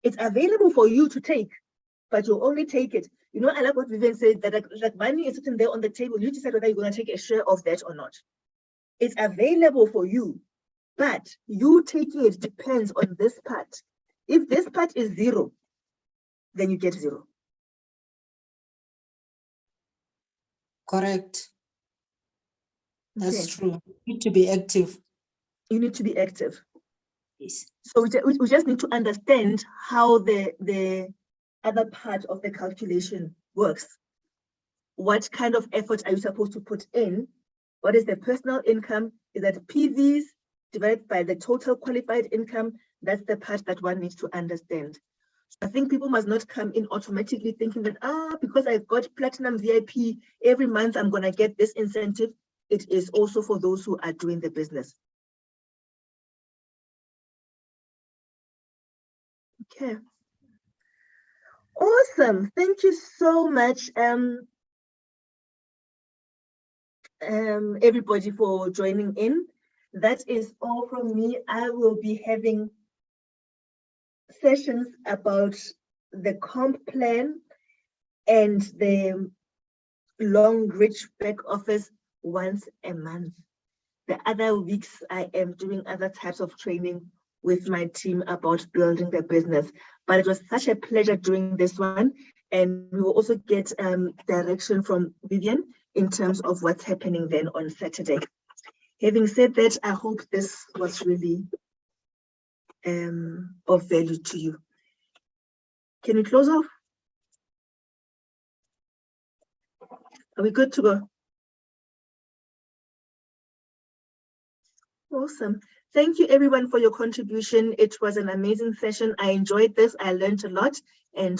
It's available for you to take, but you only take it. You know, I like what Vivian said, that like money is sitting there on the table. You decide whether you're going to take a share of that or not. It's available for you, but you taking it depends on this part. If this part is 0, then you get 0. Correct. That's Okay. true. You need to be active. You need to be active. Yes. So we just need to understand how the other part of the calculation works. What kind of effort are you supposed to put in? What is the personal income? Is that PVs divided by the total qualified income? That's the part that one needs to understand. So I think people must not come in automatically thinking that, because I've got platinum VIP, every month I'm going to get this incentive. It is also for those who are doing the business. Okay. Awesome. Thank you so much, everybody, for joining in. That is all from me. I will be having sessions about the comp plan and the Longrich back office once a month. The other weeks, I am doing other types of training with my team about building the business. But it was such a pleasure doing this one. And we will also get direction from Vivian in terms of what's happening then on Saturday. Having said that, I hope this was really of value to you. Can we close off? Are we good to go? Awesome. Thank you everyone for your contribution. It was an amazing session. I enjoyed this. I learned a lot, and